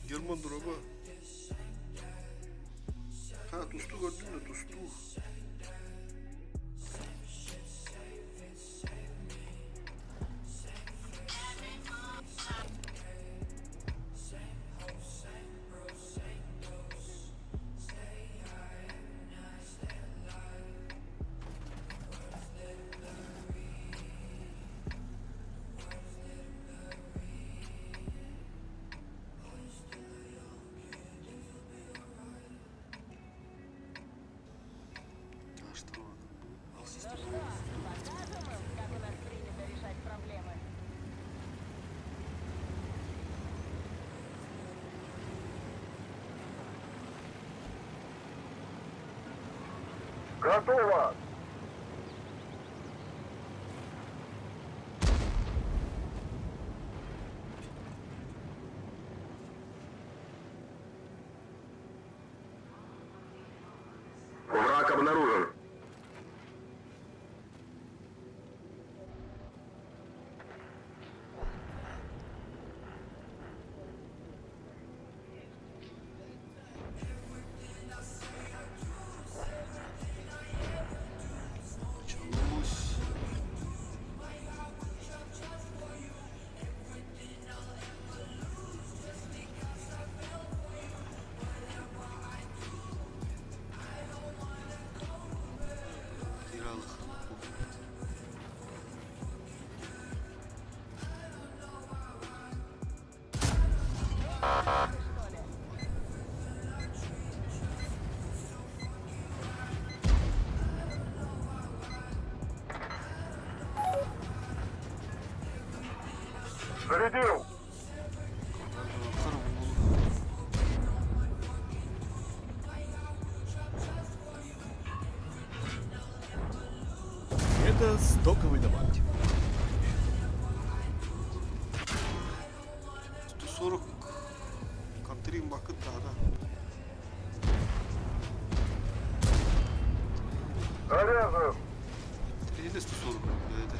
German drop'a. Ha tustu gördün mü tustu. Ну что, покажем им, как у нас принято решать проблемы? Готово! Враг обнаружен. Началось. Потерял их. Что ли? Зарядил! Это стоковый дамаг. 140 контрим бакыт да. Заряжен! Или 140 это.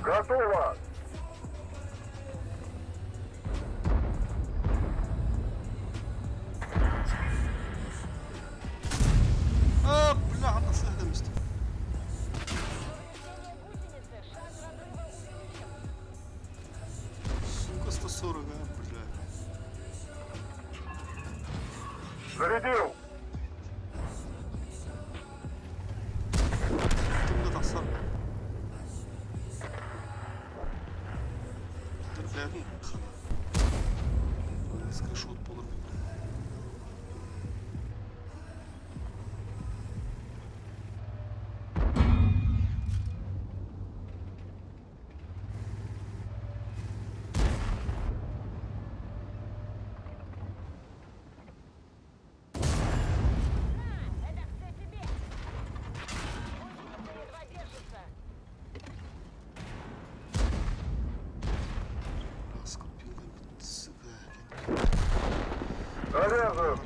Готово! А, бля, насыл demiştim. Повреждение гусеницы, шанс разрыва увеличен. Сука, 140, а, бля. Зарядил! Тымда тақсар. Тірбәдің қана. Скриншот болыр. Это все тебе! Гусеница едва держится. Скорпион, сука. Заряжен!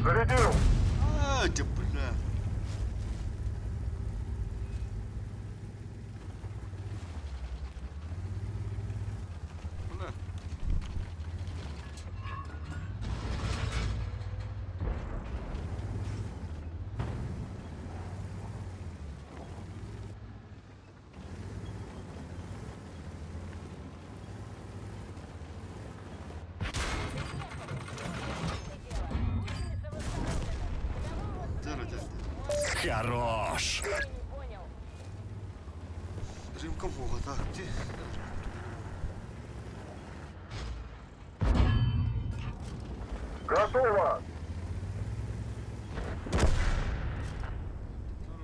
Зарядил! А, да бля. Бля. Хорош. Не понял. Рівка мова, так, де? Готово.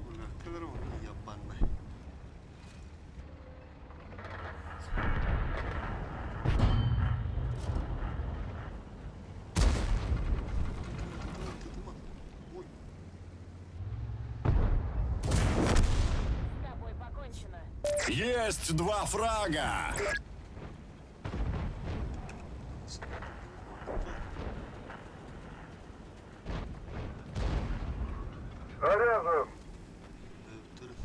Бля, кадрова ябана. Ой, С тобой покончено. Есть 2 фрага. Заряжен. öldürün.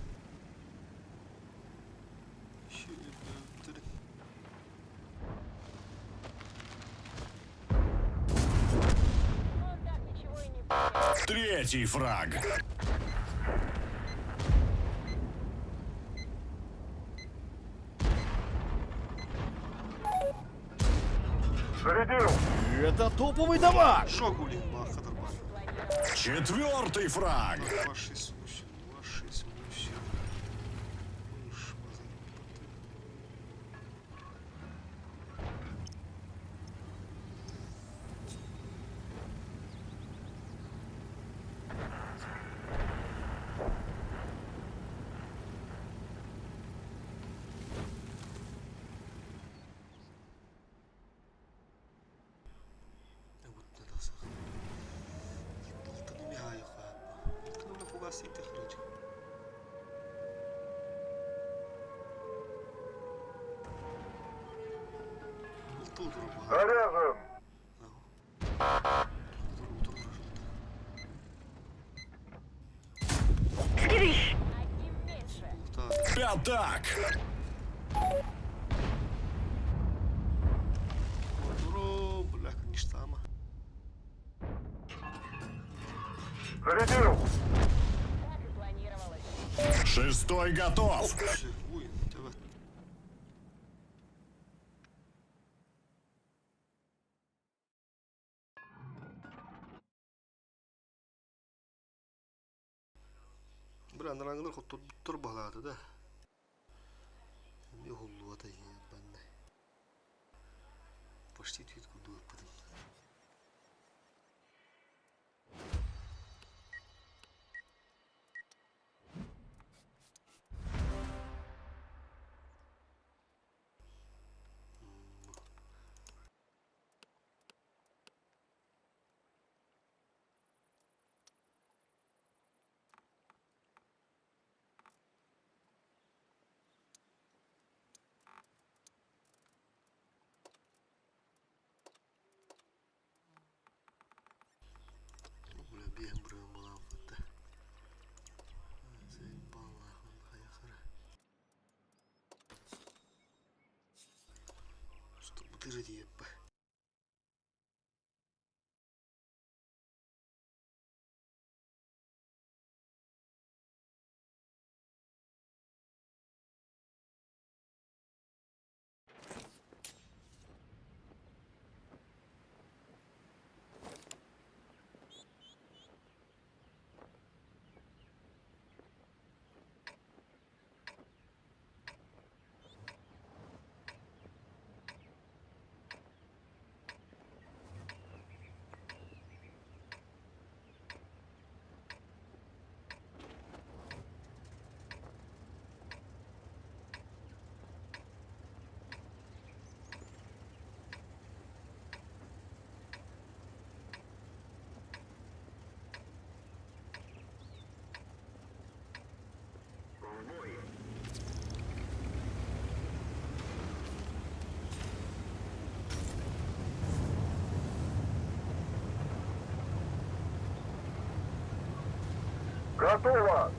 Şu öldürün. Он так ничего и не понял. 3-й фраг. Зарядил. Это топовый дамаг! Шокули, бахатарбан. 4-й фраг. Ваши слушай, ваши слушай. Уж, вот это сах. Алтын мигай хат. Алтын бля пугасит тахрич. Алтын дурба. Заряжен. Одним меньше. Так, Пятак. дуро, бля, конечно, ама. Зарядил. Как и планировалось. 6-й готов. Слушай, ой, тебя. Бля, нарангылар хотто тур баглады да. Не хуллу ата ебанна. Почти твит куду подым. Бля, бегаем броем балам фатта. Заебала, хаяхара. Что ты же ебать. Готово.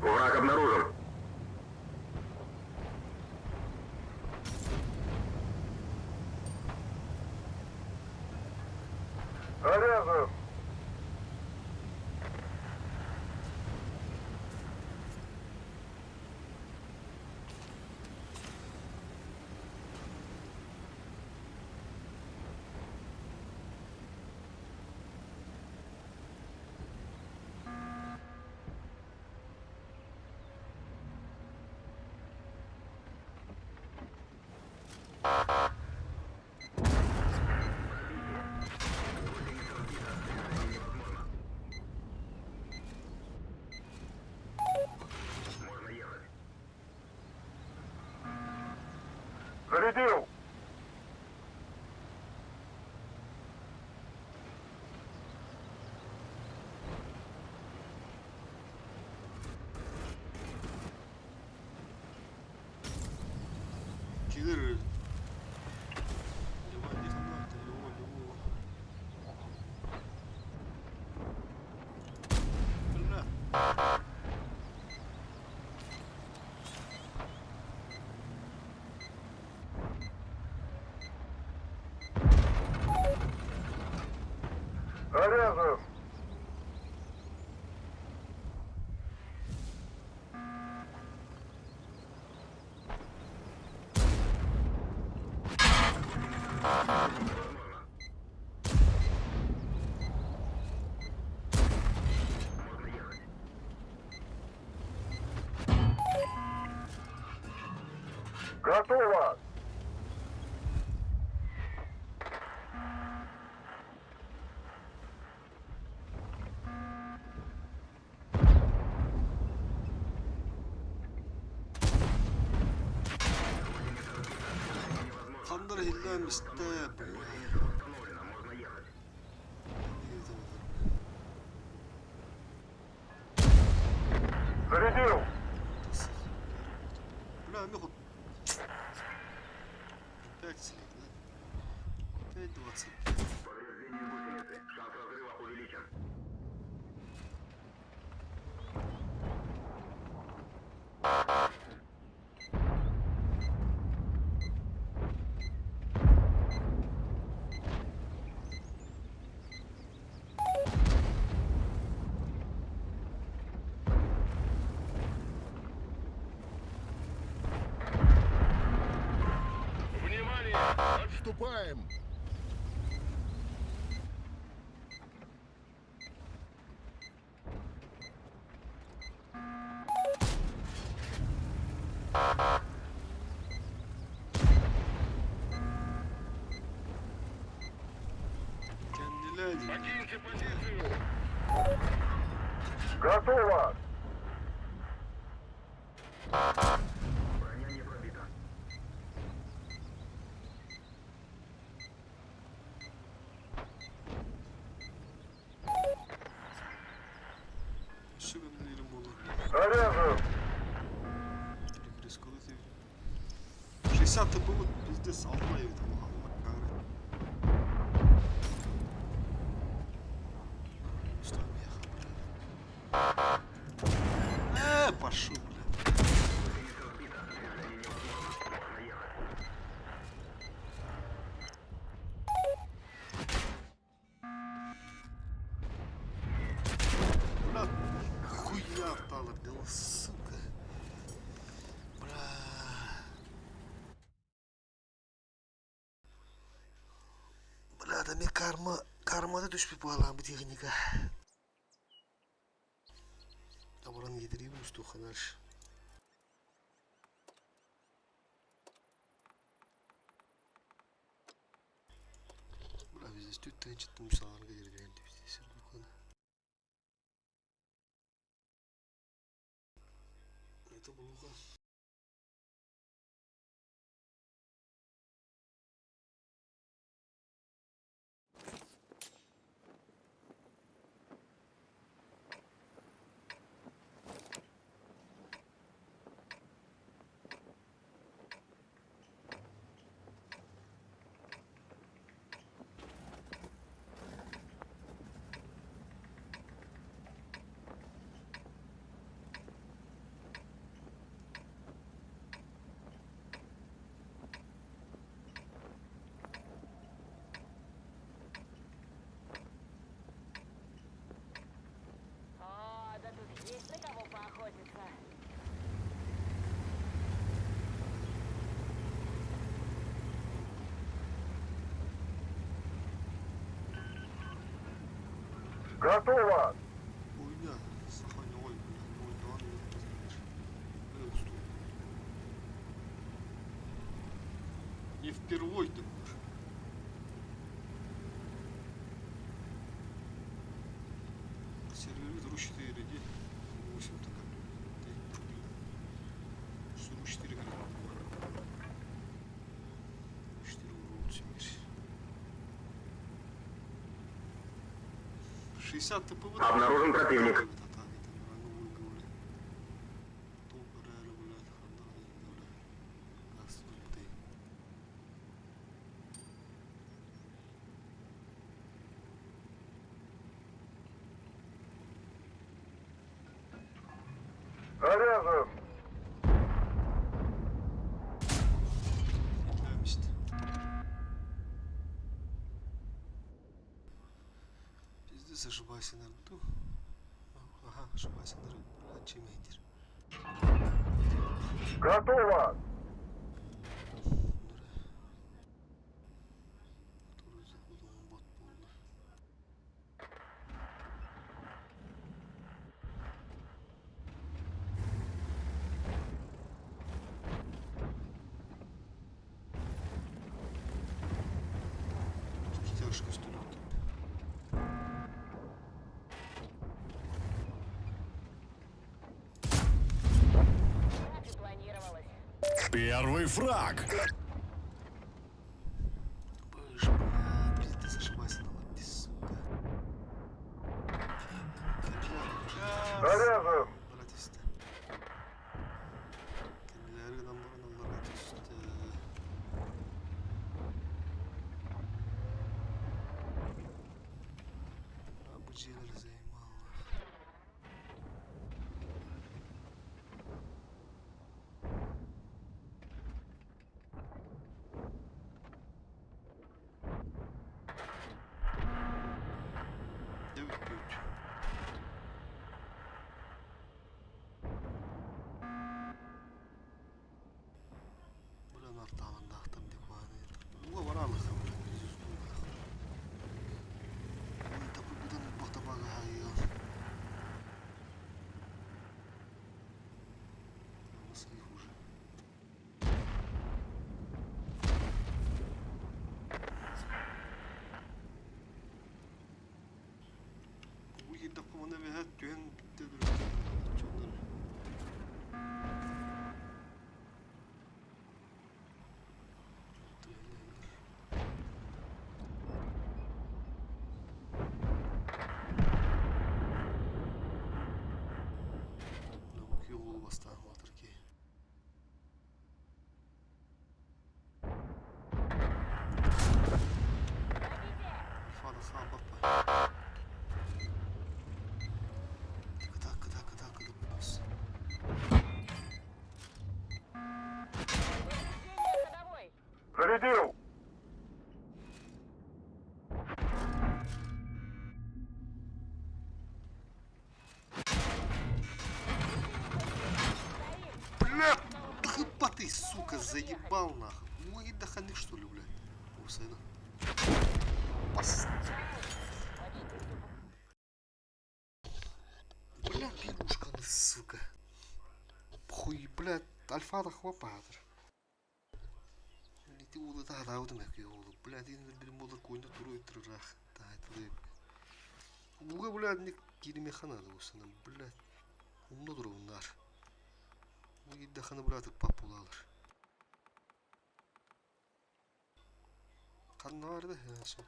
Враг обнаружен. Заряжен. Силер. Внимание, фанаты, его. Бля. Заряжен. Готово. Қандыр хилләмісті, бля. Зарядил. Бля, мехот. 5 слив, да? 5-20. Повреждение гусеницы. Шанс разрыва увеличен. Внимание! Отступаем! Kendileri. Покиньте позицию! Готово. Броня не пробита. Şu benimlerim olur. Заряжен. Перегрыз куда-то. 60 было, пиздец, алмай там. Что я пошел, бля. Гусеница сбита. Движение невозможно. Можно ехать. Бля, хуйня втала, бля, сука. Бля. Bля, da men karmada düşüp bağlan bu texnika. Ya buranı yedireyim üstü o kadar. Bля, biz üstten çıktım müsaadenle gelirken de biz de bu konu. Это плохо. О, да тут есть на кого поохотиться. Готово. Хуйня. Сахань, ой, бля, ой, да ладно, я позовешь. Стой. Не впервой ты будешь. Сервер ру 4, где? 8 такая. 4 гривны. 4 урод теперь. 60 ТПВ. Обнаружен противник. Заряжен. Bilmem işte. Здесь ошибайся, наверное. Ага, ошибайся, наверное. Хачимейдер. Готово. Который заходил на бот полный. Тяжко стулек. Так и планировалось. Первый фраг. Боже, блин, ты зашибайся на лапти, сука. Заряжен. Братисте. Кемелерden buradan bratiste. Обучили заимало. Девять путь. Блин, арталан дахтам деп баны. Буга баралык. Ой, тапы будан бахта бага хайыл. Масайх уже. Ой, тапы мана вехат тюен битті дүр. Чондар. Науки олу бастан ватырки. Альфада саал баппа. Так. Повреждение ходовой. Зарядил. Бля, да ты, сука, заебал нахуй. Ой, доханых что ли, блядь. Усайна. Пас. Бля, пирушка, ну, сука. Хуй, блядь, альфада хвапатыр. Ты улы тағда аудым әке олы. Блядь, енді бір молдар койында тұрой тұрырақ. Тағайтылы. Бұға, блядь, не кереме қанады осынан, блядь. Умна тұры ұндар. Бұл едді қаны, блядь, пап болалыр. Қанна барды, әші.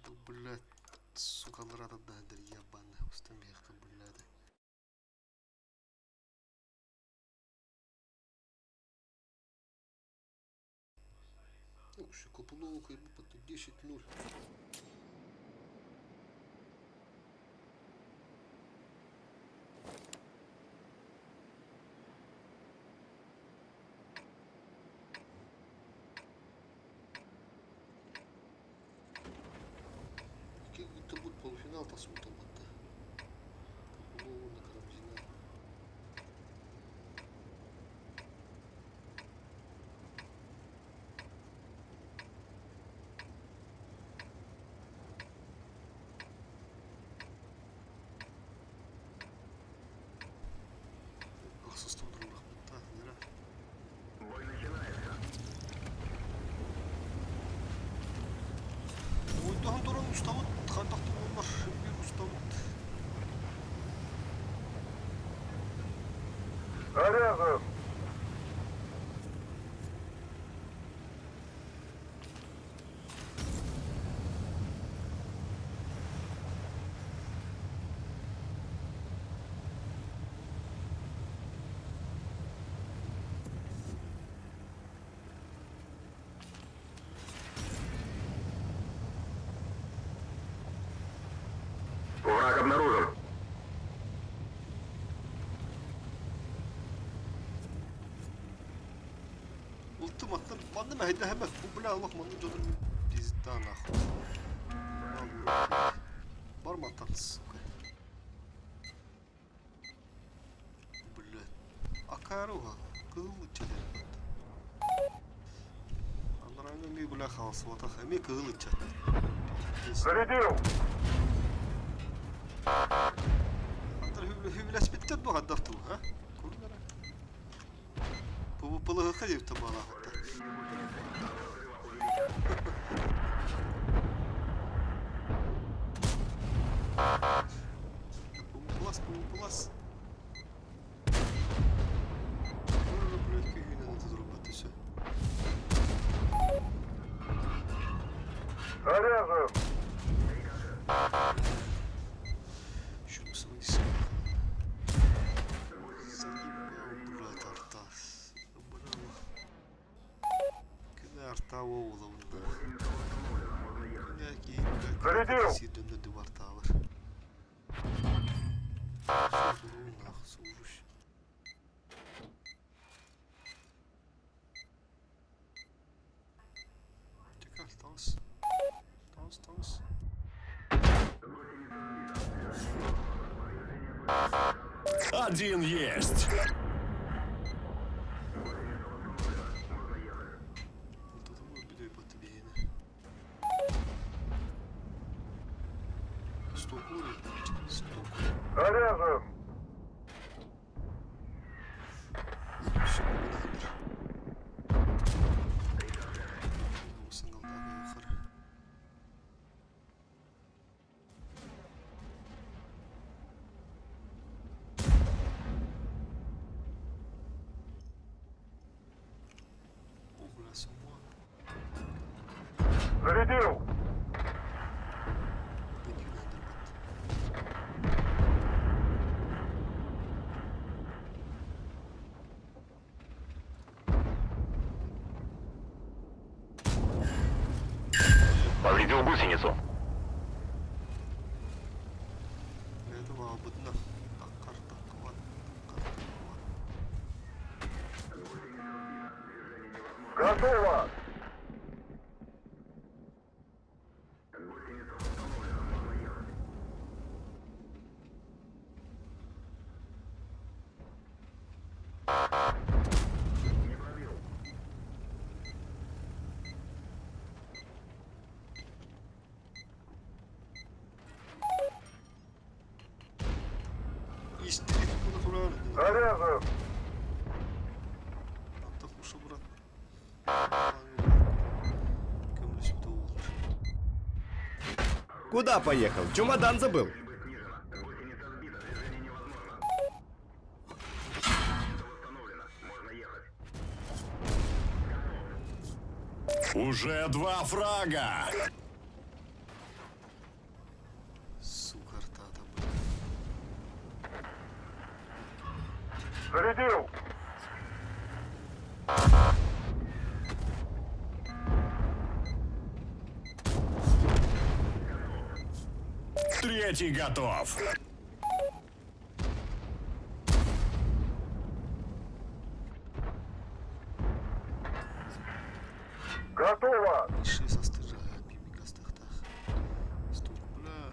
Бұл, блядь, сукалар адададыр, ябаны. Остан бейқті, блядь. Ну, ще копуловка і бупати 10-0. Это будет полуфинал, тасу там это. Копулова на Карамзина. Состав других так, не Бой начинается. Ой, тагын туран уставыт, хандакты болмар, бир уставыт. Заряжен. Враг обнаружен. автоматтан манны мәйдә һәмәк бу белә Аллаһ манны җоны пизда нахуй. Барма там, сука. Блядь. Акаруга. Кылы чәлер. Анраны ми бля халс вата хами кылы чат. Зарядил! Антар хүбләс биттер бу гаддафту, ха? Күрдәр. Бу пылыгы хәдип табала хатта. Пулас. Можно, блядь, какие надо зробити все. Заряжен! Şunu sıvıysa. Заебал, блядь, Артас. Брavo. Куда Арта Оулов, блядь. Какие, блядь, Зарядил! сидят до квартала. Нахуй, служащий. Тихо, осталось. Осталось. Один есть. Вот это вот бедой по тебе, не? Сток уровень, сток. Заряжен! Все, нахер. Сыңғылдағы ұйқыр. Углясы муа. Зарядил! Бенюн әндірбет. Повредил гусеницу. Это вабытно. Карта квад. Готово! Истерит куда тураны. Заряжен! Антах ушы брат. Кем сюда улучшил. Куда поехал? Чемодан забыл. Уже 2 фрага. Сука, ртата, блядь. Зарядил! Третий готов. Готово! Иши состыжа, мимика стахтах. Стук, блядь.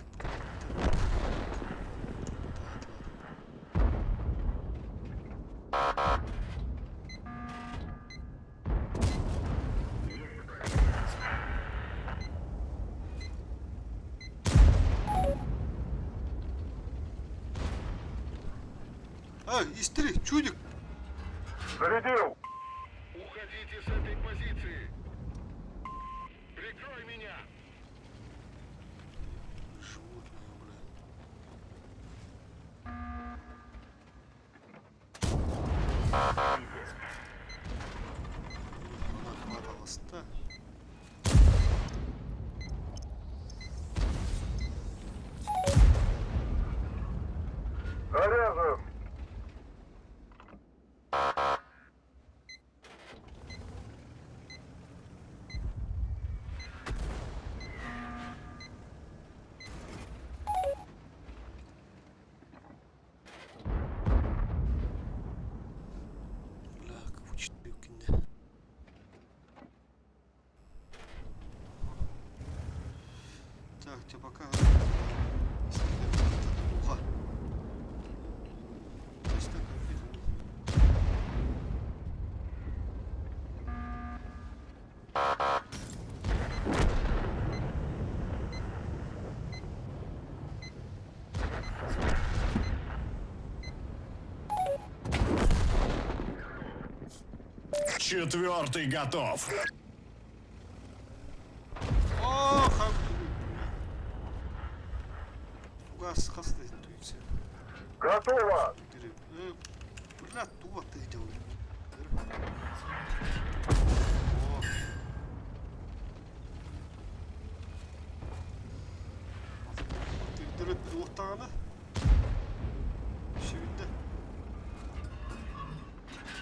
Истри, чудик! Зарядил! Уходите с этой позиции! Прикрой меня! Животное, блядь. Она хваталась, да? Заряжен! 4-й готов. Ох, фугас хасный интуиция. Готово! Бля, туго ты делаешь. Тылдырып bir оқтағаны. Шевінде.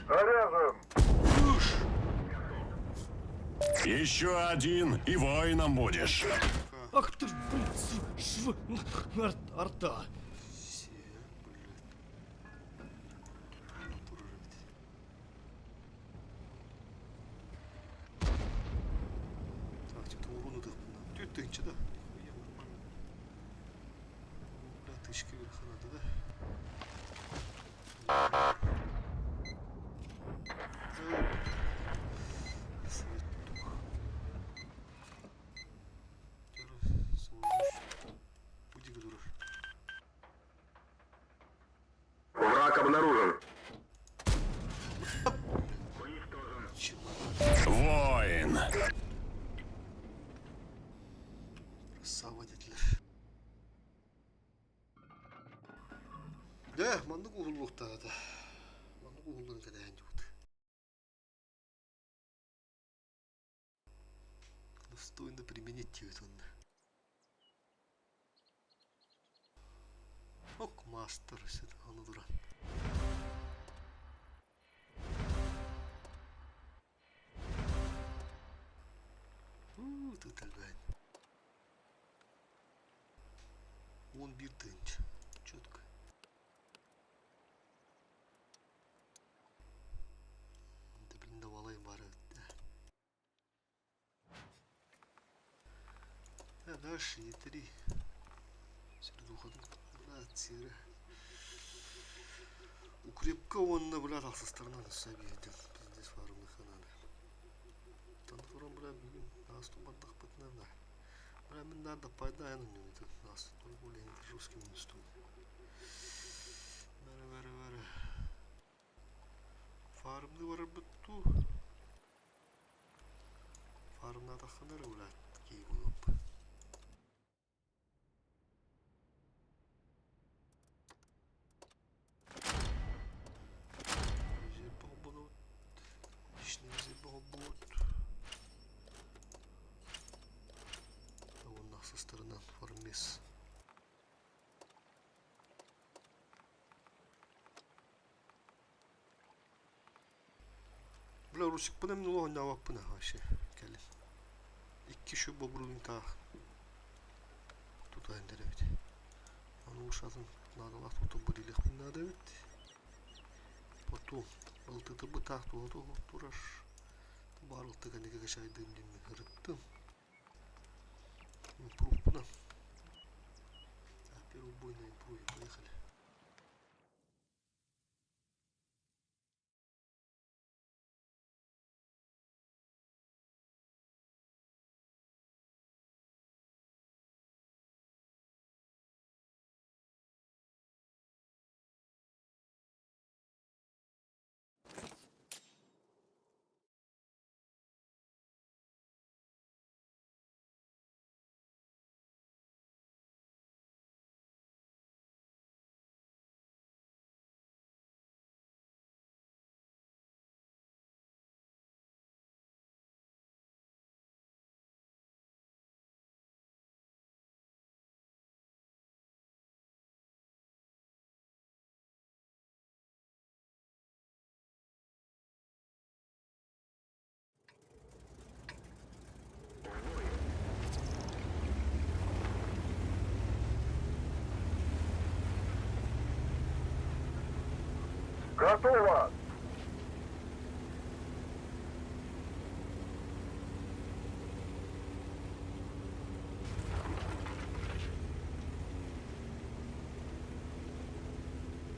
Заряжен! Еще один, и воином будешь. Ах ты ж, блин, арта. Все, блядь. Натура же ведь. Так, что-то урону-то тютынча, да? Хуя нормально. Бля, тычка вверха надо, да? Светух. Пути, который... Враг обнаружен. Воин. Красава, детлер. Да, мандык угуллукта да. Мандык угулдан кадаан жуут. Достойно применить тивет он. Ок, мастер, все это оно дуран. Тут алгайн. Он бир тынч. Четко. Да блин, давалай бары. Да, дальше E3. Среду ходу. Брат, сиры. Укрепка он на блядах со стороны сами идет. Пиздец, фармных надо. Танфором, бля, бегим. Нас тут бардах пытнада. Бля, мне надо пайда, но не тут нас. Только более не жестким не стоит. Вара. Фармны var біту. Фармна таханары, блядь, такие будут. Со стороны формис. Бля, Русик, подам нило не авапына вообще. Келин. İki şu bobrulun ta. Tutayın derebit. Onu uşatın. Nadalar tutup bu dilek bin nadavit. Потом. Алтыты бы так туату тураш. Барлықты кәнеге кәшайдым демі ғырыттым. Импрув бuna. Так, первый бой на импруве. Поехали. Готово!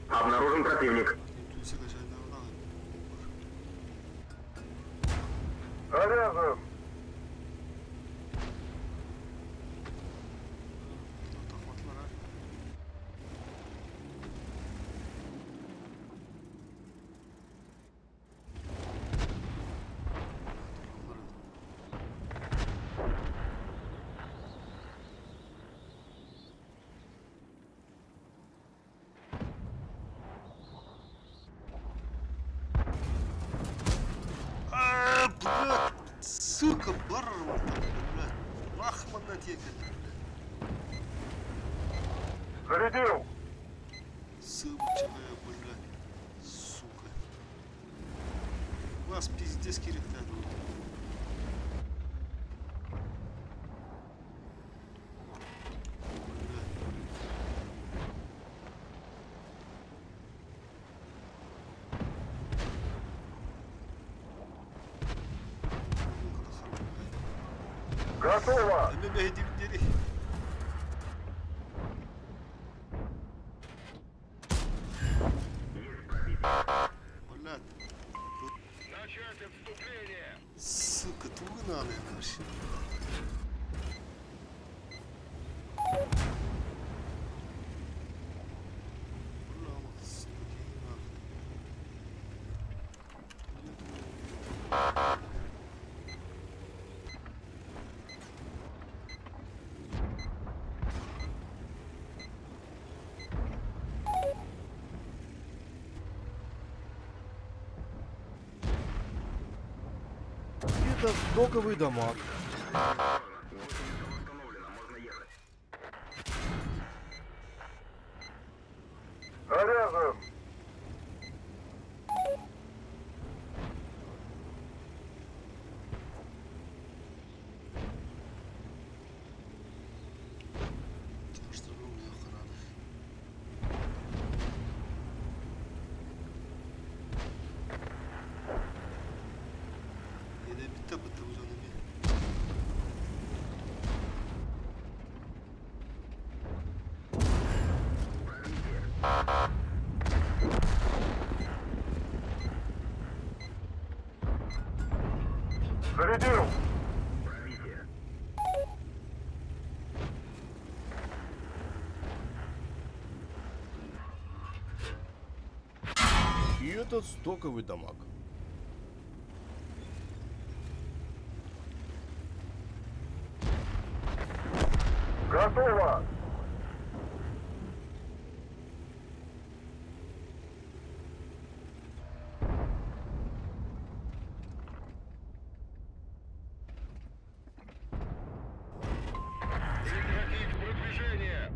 Обнаружен противник. Интуиция кәшайдым дағы. Заряжен! Тахматылар, а? Сука, барром там, блядь. Нахман на теке, блядь. Зарядил! Сыбчивая, блядь. Сука. Вас пиздец киритят. Готово! Дери. Блядь. Начать отступление! Сука, твой надо, вообще. Это стоковый дамаг. Установлено, можно ехать. Заряжен! Что у меня охрана? Yine bitti bu televizyonu bir. Зарядил! Пробитие. И этот стоковый дамаг. Готово! Прекратить продвижение!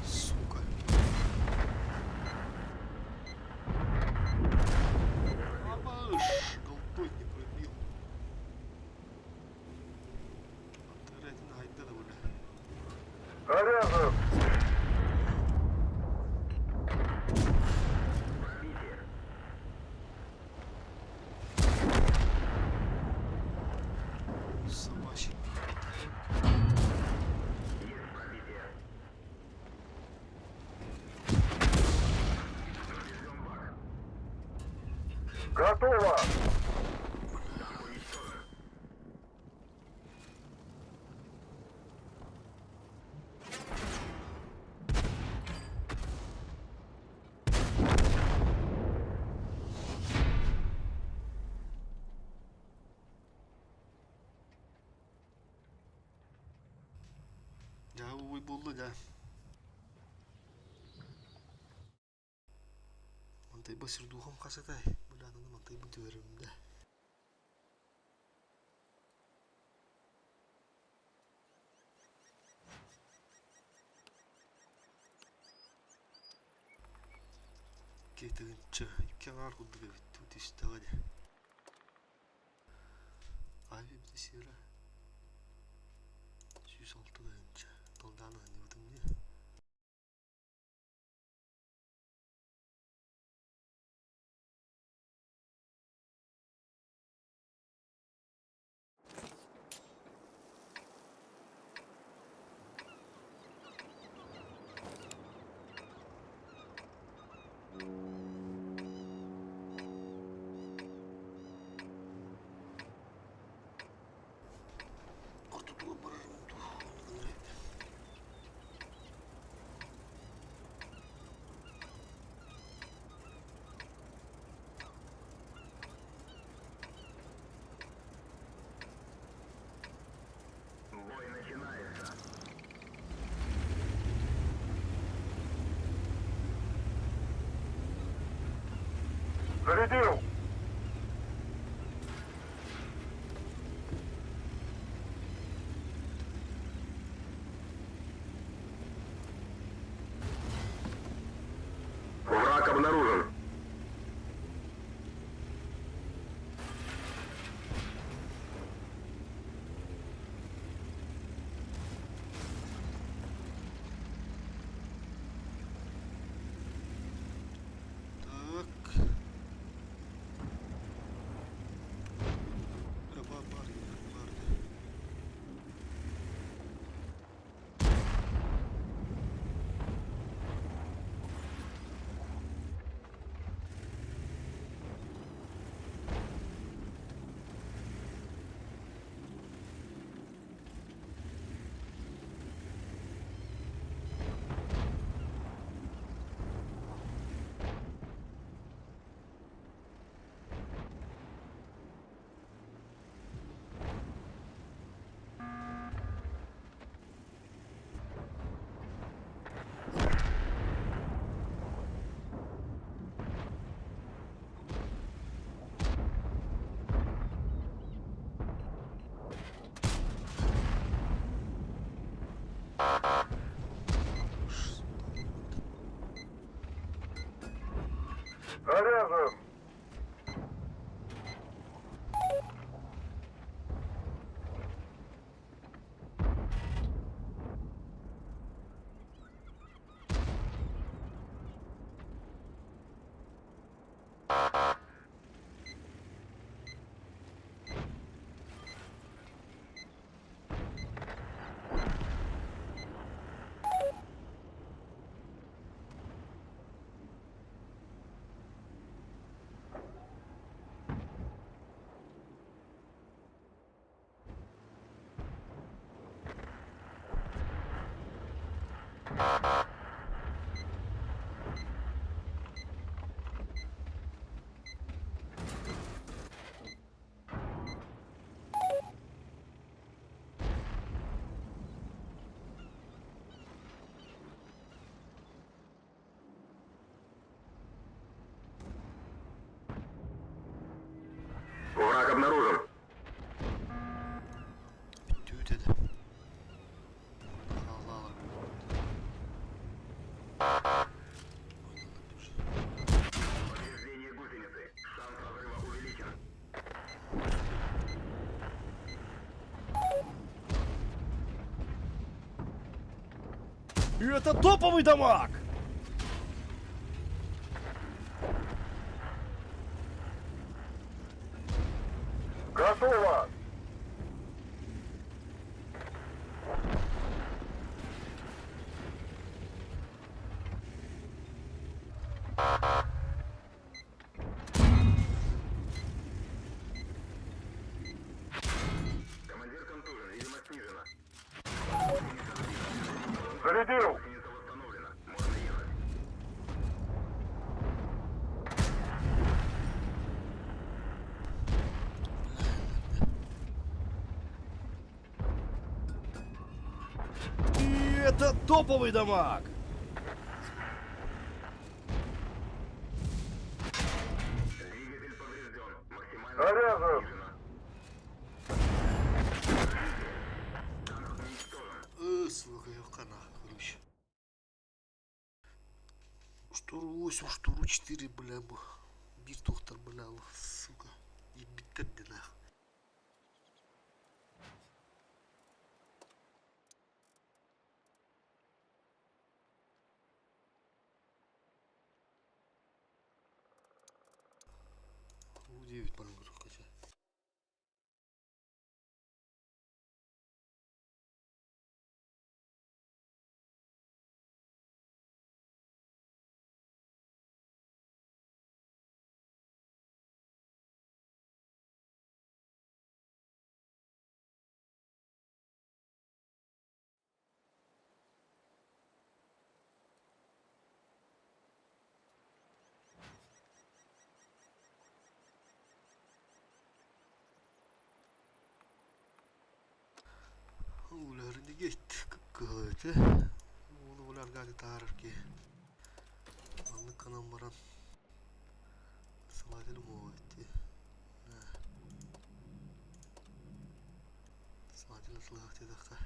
Сука. Абыш, голдой не пробил. Отрядина хайда да бля. Заряжен! Пробитие. Собачий. Есть пробитие. Готово! Танк уничтожен. Ya uy buldu ya. Mantai basir duham kasetai. Bulanını mantai bitiyorum da. Кетігінші kenar kudduga bittu tistagade. Abi bir de sira. 106 dayınca. Doldana ne vurdum ya. Kurtuluğa barırım. Зарядил! Враг обнаружен. Так. Бар. Заряжен! Враг обнаружен. Bitti dedi. Allah Allah. Повреждение гусеницы. Шанс разрыва увеличен. И это топовый дамаг! Готово! Командир контужен, видимость снижена. Зарядил! Гусеница восстановлена. Можно ехать. И это топовый дамаг! Двигатель поврежден. Максимально заряжен. Танк уничтожен. Сука, я в канах, короче. Штуру 8, штуру 4, бля, bir tohtar, бля, сука. И bitirdi нахуй. У9 маленькую качай. Ularını geçti kıkıhtı. Onu ular gali tarır ki. Anlık kanam varan. Смотрим, вот. Смотрим, слышите, такая.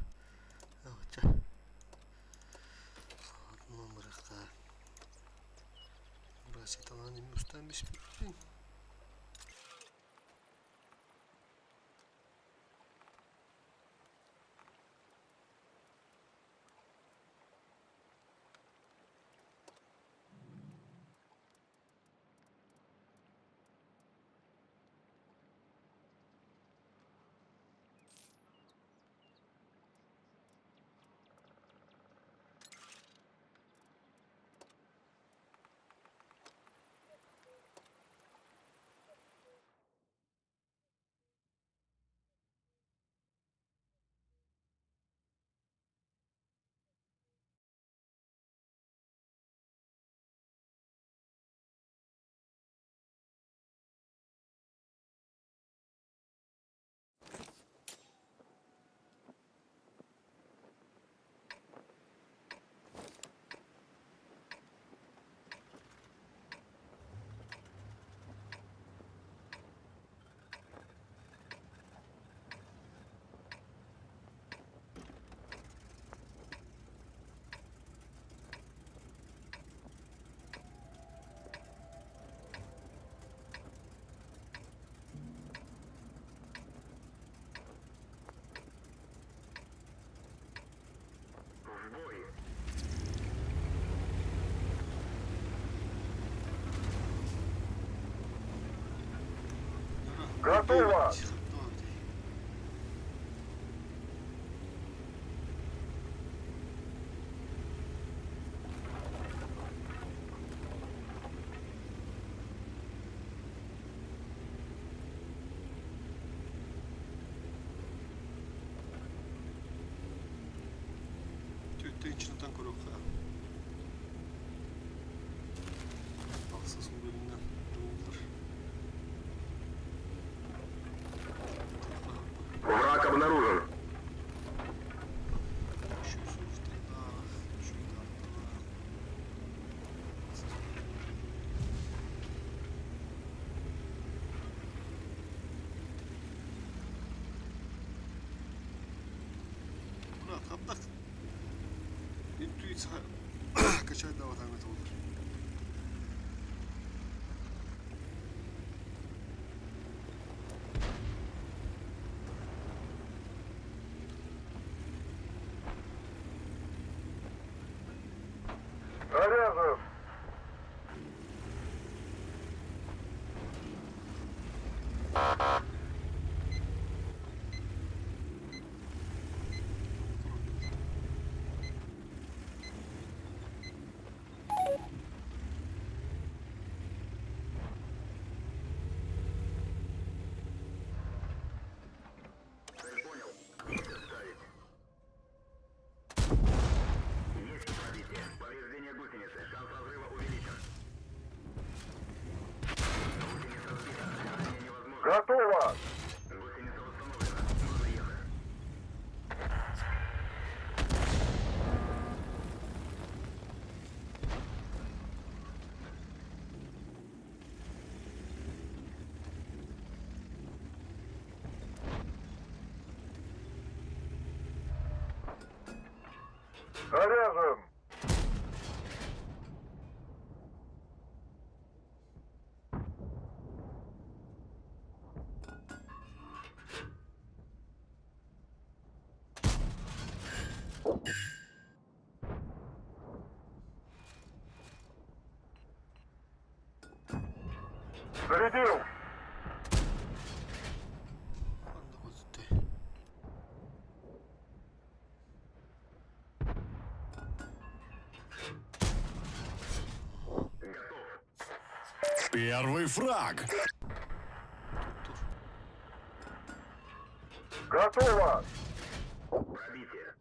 Вот, ча. Номер их. Бросит она не устами спит. В бой. Готово! Тüyçünden koruk ha. Baksız bölümden olur. Враг обнаружен. Şu sözde daha şurada daha. Murat kaptak. Intuiция качать давай там это вот. Зарезав. Цель понял. Есть отставить. Есть пробитие. Повреждение гусеницы. Шанс разрыва увеличен. Гусеница разбита. Движение невозможно. Готово! Гусеница установлена. Можно ехать. Заряжен! Зарядил! Первый фраг. Готово! Пробитие.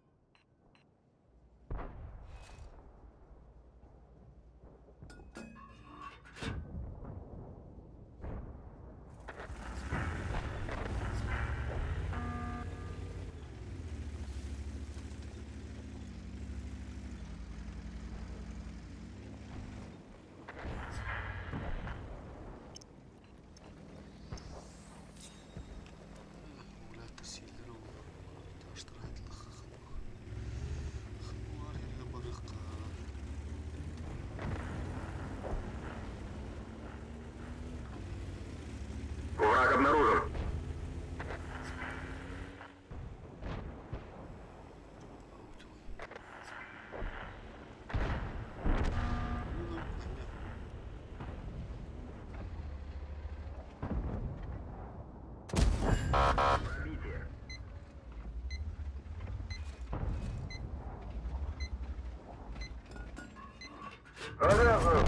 Заряжаю.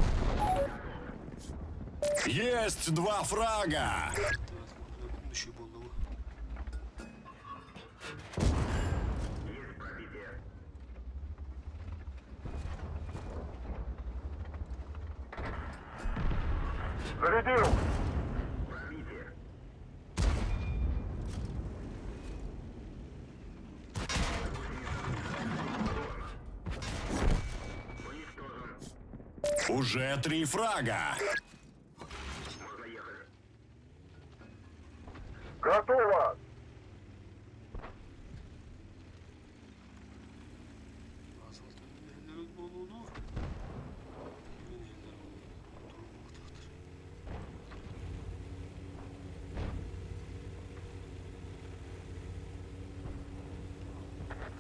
Есть 2 фрага! Düşüyor bu anlamı. Есть пробитие. Зарядил. Пробитие. Уничтожен. Уже 3 фрага! Можно ехать. Готово. Asfalt önlerinin bol olduğu. Kimin elleri durmaktadır.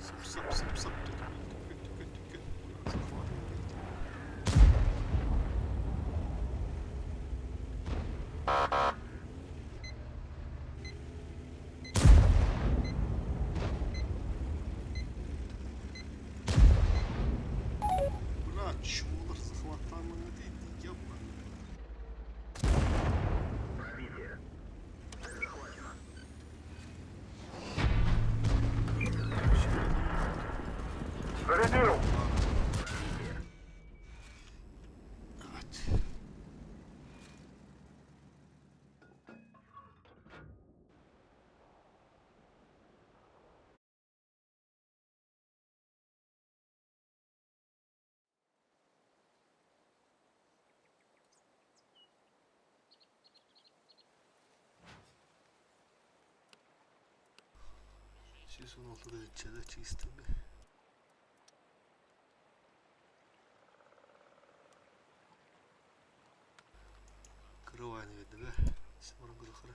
Sıp sıp sıp sıp tükür. Biraz havalı geldi. Брат, чувак, захватанного ты ёбаный. Пробитие. Цель захвачена. Зарядил. Evet. Сейчас он оттуда içeri чисто bir. Кривай не видно, да? Симон Грохара.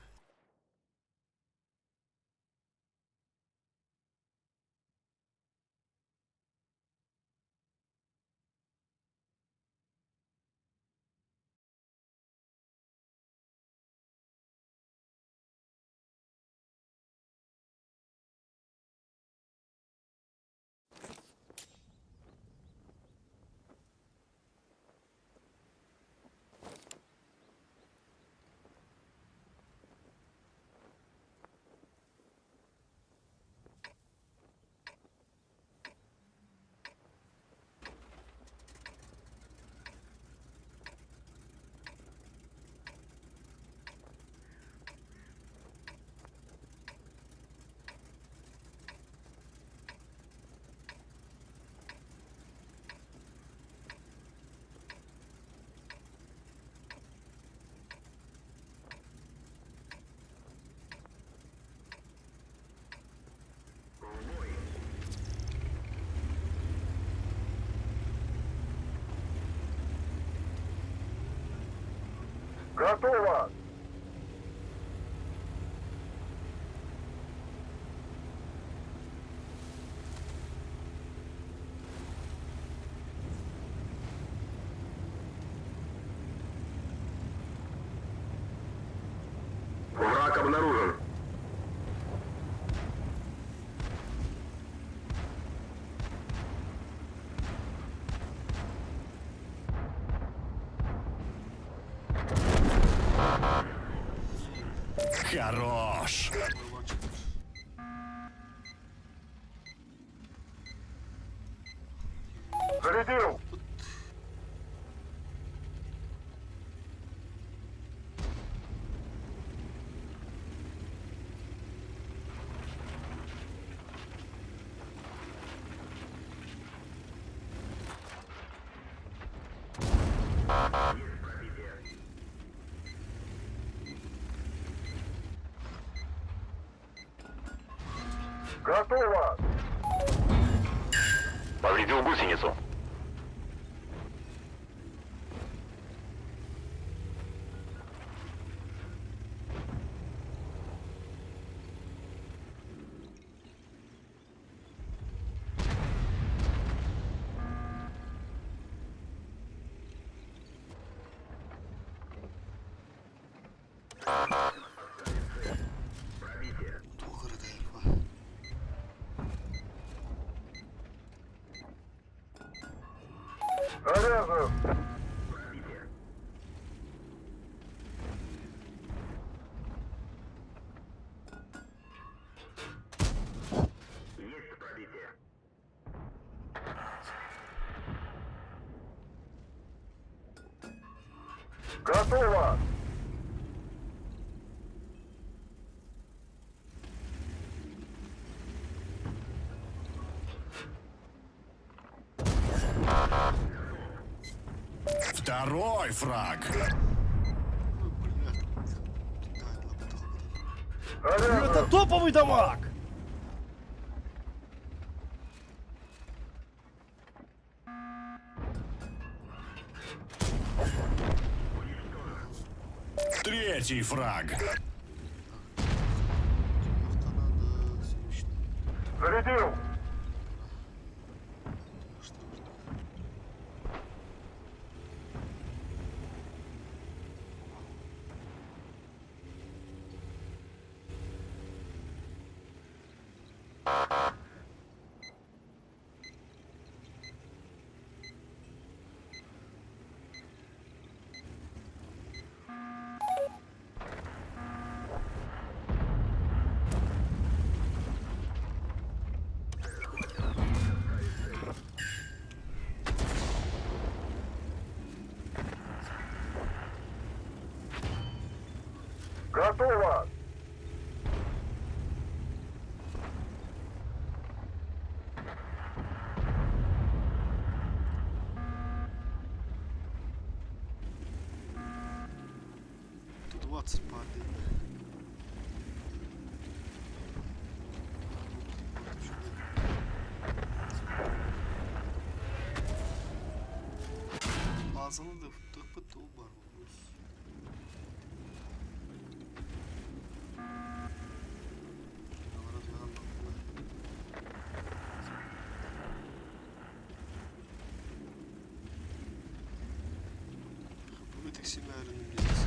Готово. Враг обнаружен. Хорош! Hayvan çıkmış. Зарядил. Есть пробитие. Готово. Повредил гусеницу. Пробитие. Doğru değil mi? Заряжаю. Готово! Второй фраг. Ну, блядь. Дай, лапта. Это топовый дамаг! Третий фраг. Авто надо срочно. Зарядил! Что? Готово! Тут 20 падает. Ağzını da tıpı tuğ var bu. Bu tek simerini biliriz.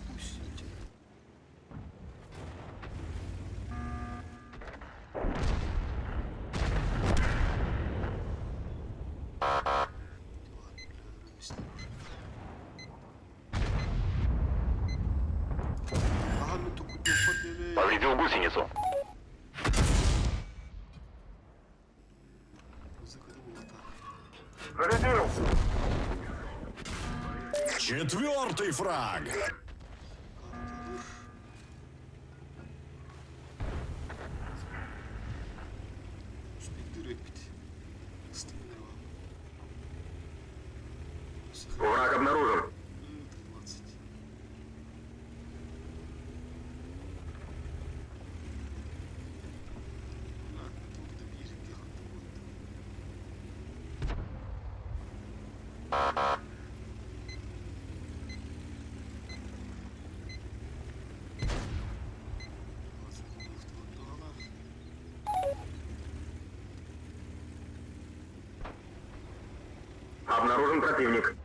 Хуй сидит. Ага, мы только подбили. Повредил гусеницу. Закрыл так. Зарядил! Четвертый фраг. Успеть дыры пить. Стреляла. Враг обнаружен. Это 20. Ладно, тут до берега. Обнаружен противник.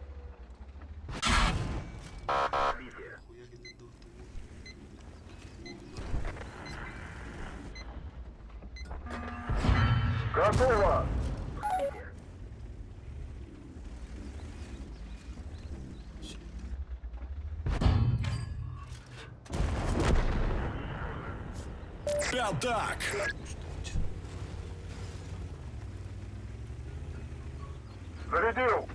Готово! Пятак. Зарядил!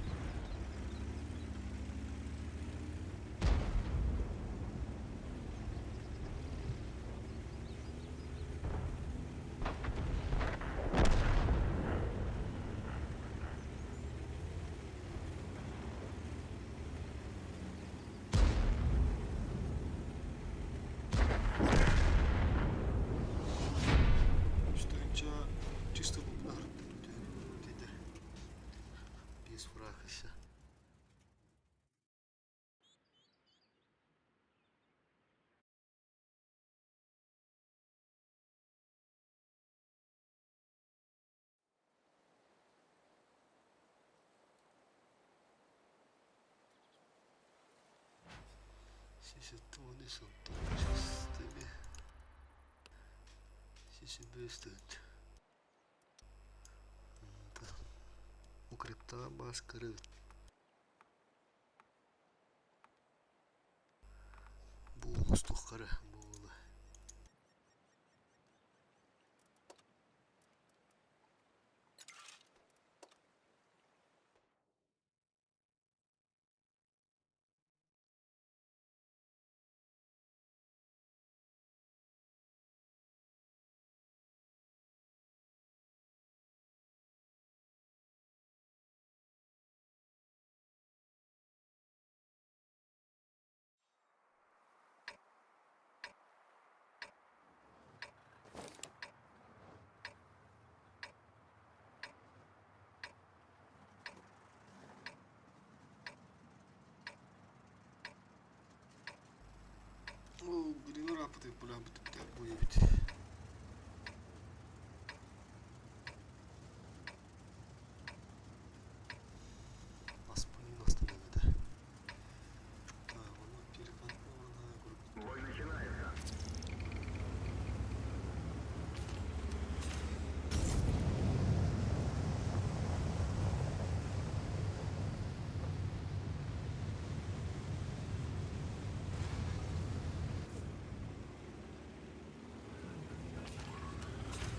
Чисто без фрахася. Вони są z tymi. Сисибестет. Укрепта маскары. Булы стухары булы.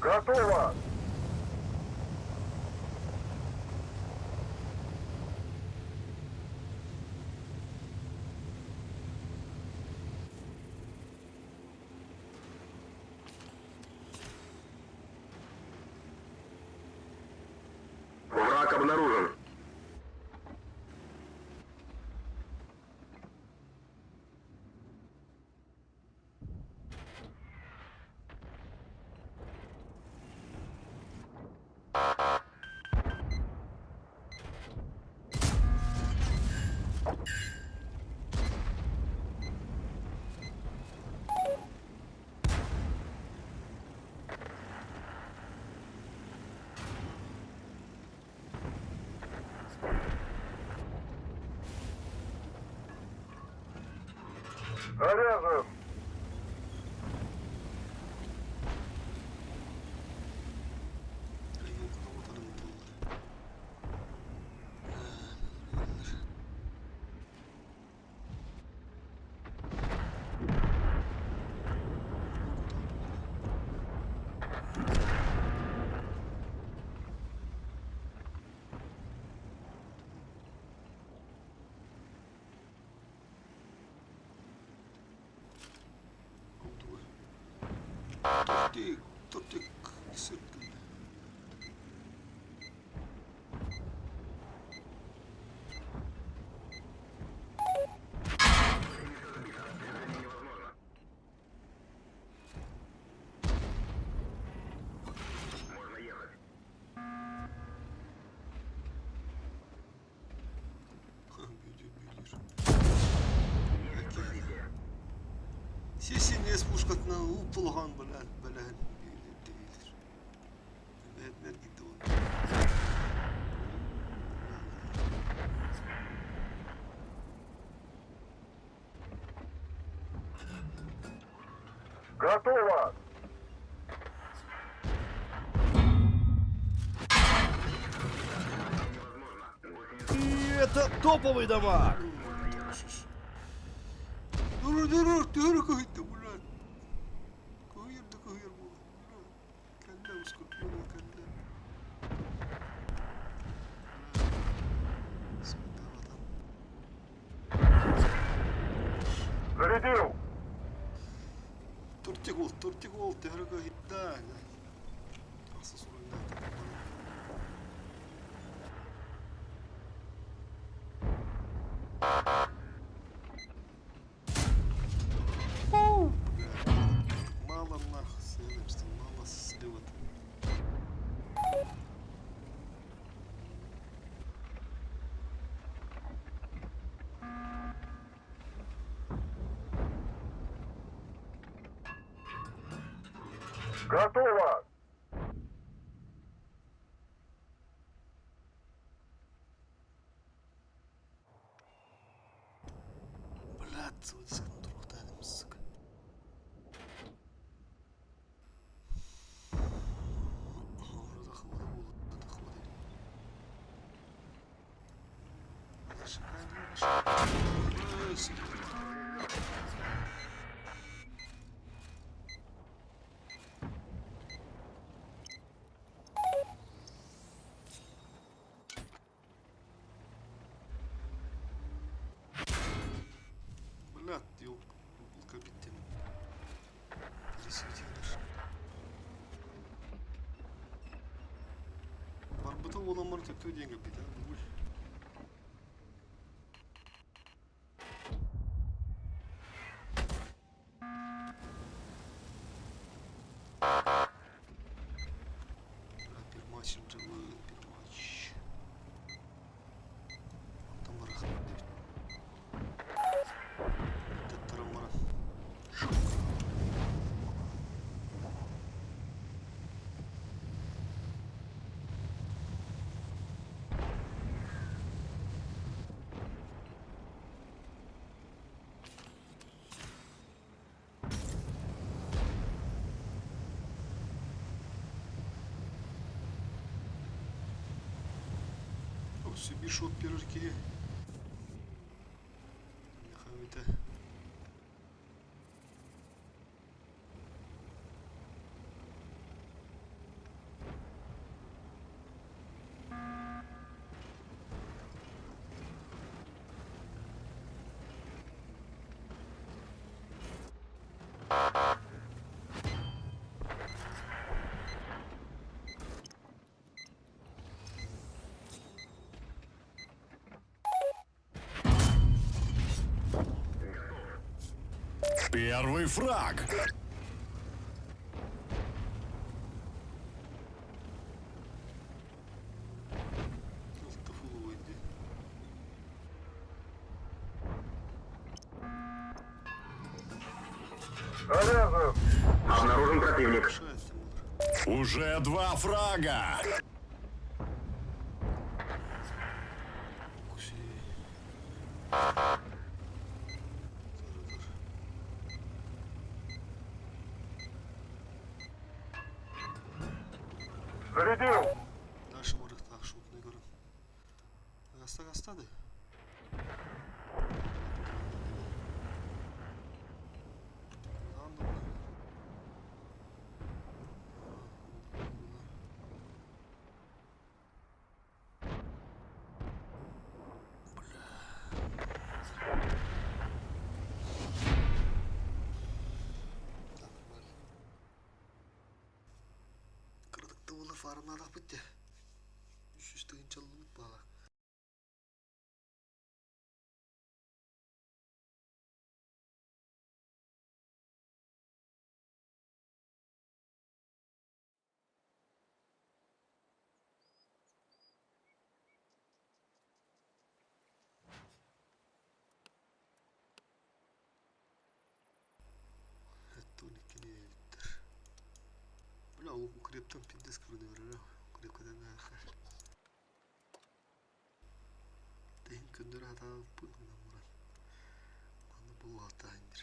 Готово! Враг обнаружен. Заряжен. Тортик, сырка. Можно ехать. Есть пробитие. Сесіне спушкатна ұлпылған білән білән дейдір. Бәтмәр кетті ғой. Готово! И это топовый дамаг! Dur koydu ulan. Koyur bu. Kelle uskut bunu kelle. Зарядил! Тортик ол, тегір koydu. Asıl sorun ne? Мало нахуй, что мало слет. Готово! Блядь, вот с контролем, сука. Уже доходы будут, доходы. Блядь, елка биттен. Пересветились. Барбыта оламар көптөө деньги бит, а? Пермачым жылы, пермач. Там барахат. Таттарамара. Собі шот пірожки. Нехай це. Первый фраг. Автофул ойды. Обнаружен противник. Мешает ему. Уже 2 фрага. Куси. Дальше может так шутный город. Гастады. Кырдыкты уны фармадак битти. 300 тыгынчалык бит бала. Это уникальный элитер. Бля, ол укрептен пиздец кырды берер. Укрепкадан ахар. Тейн күндер аталып пылгынан мурат. Аны бұл атайындыр.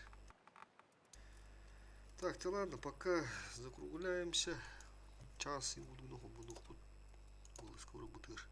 Так, то ладно, пока закругляемся. Час и буду много тут. Было скоро бутыр.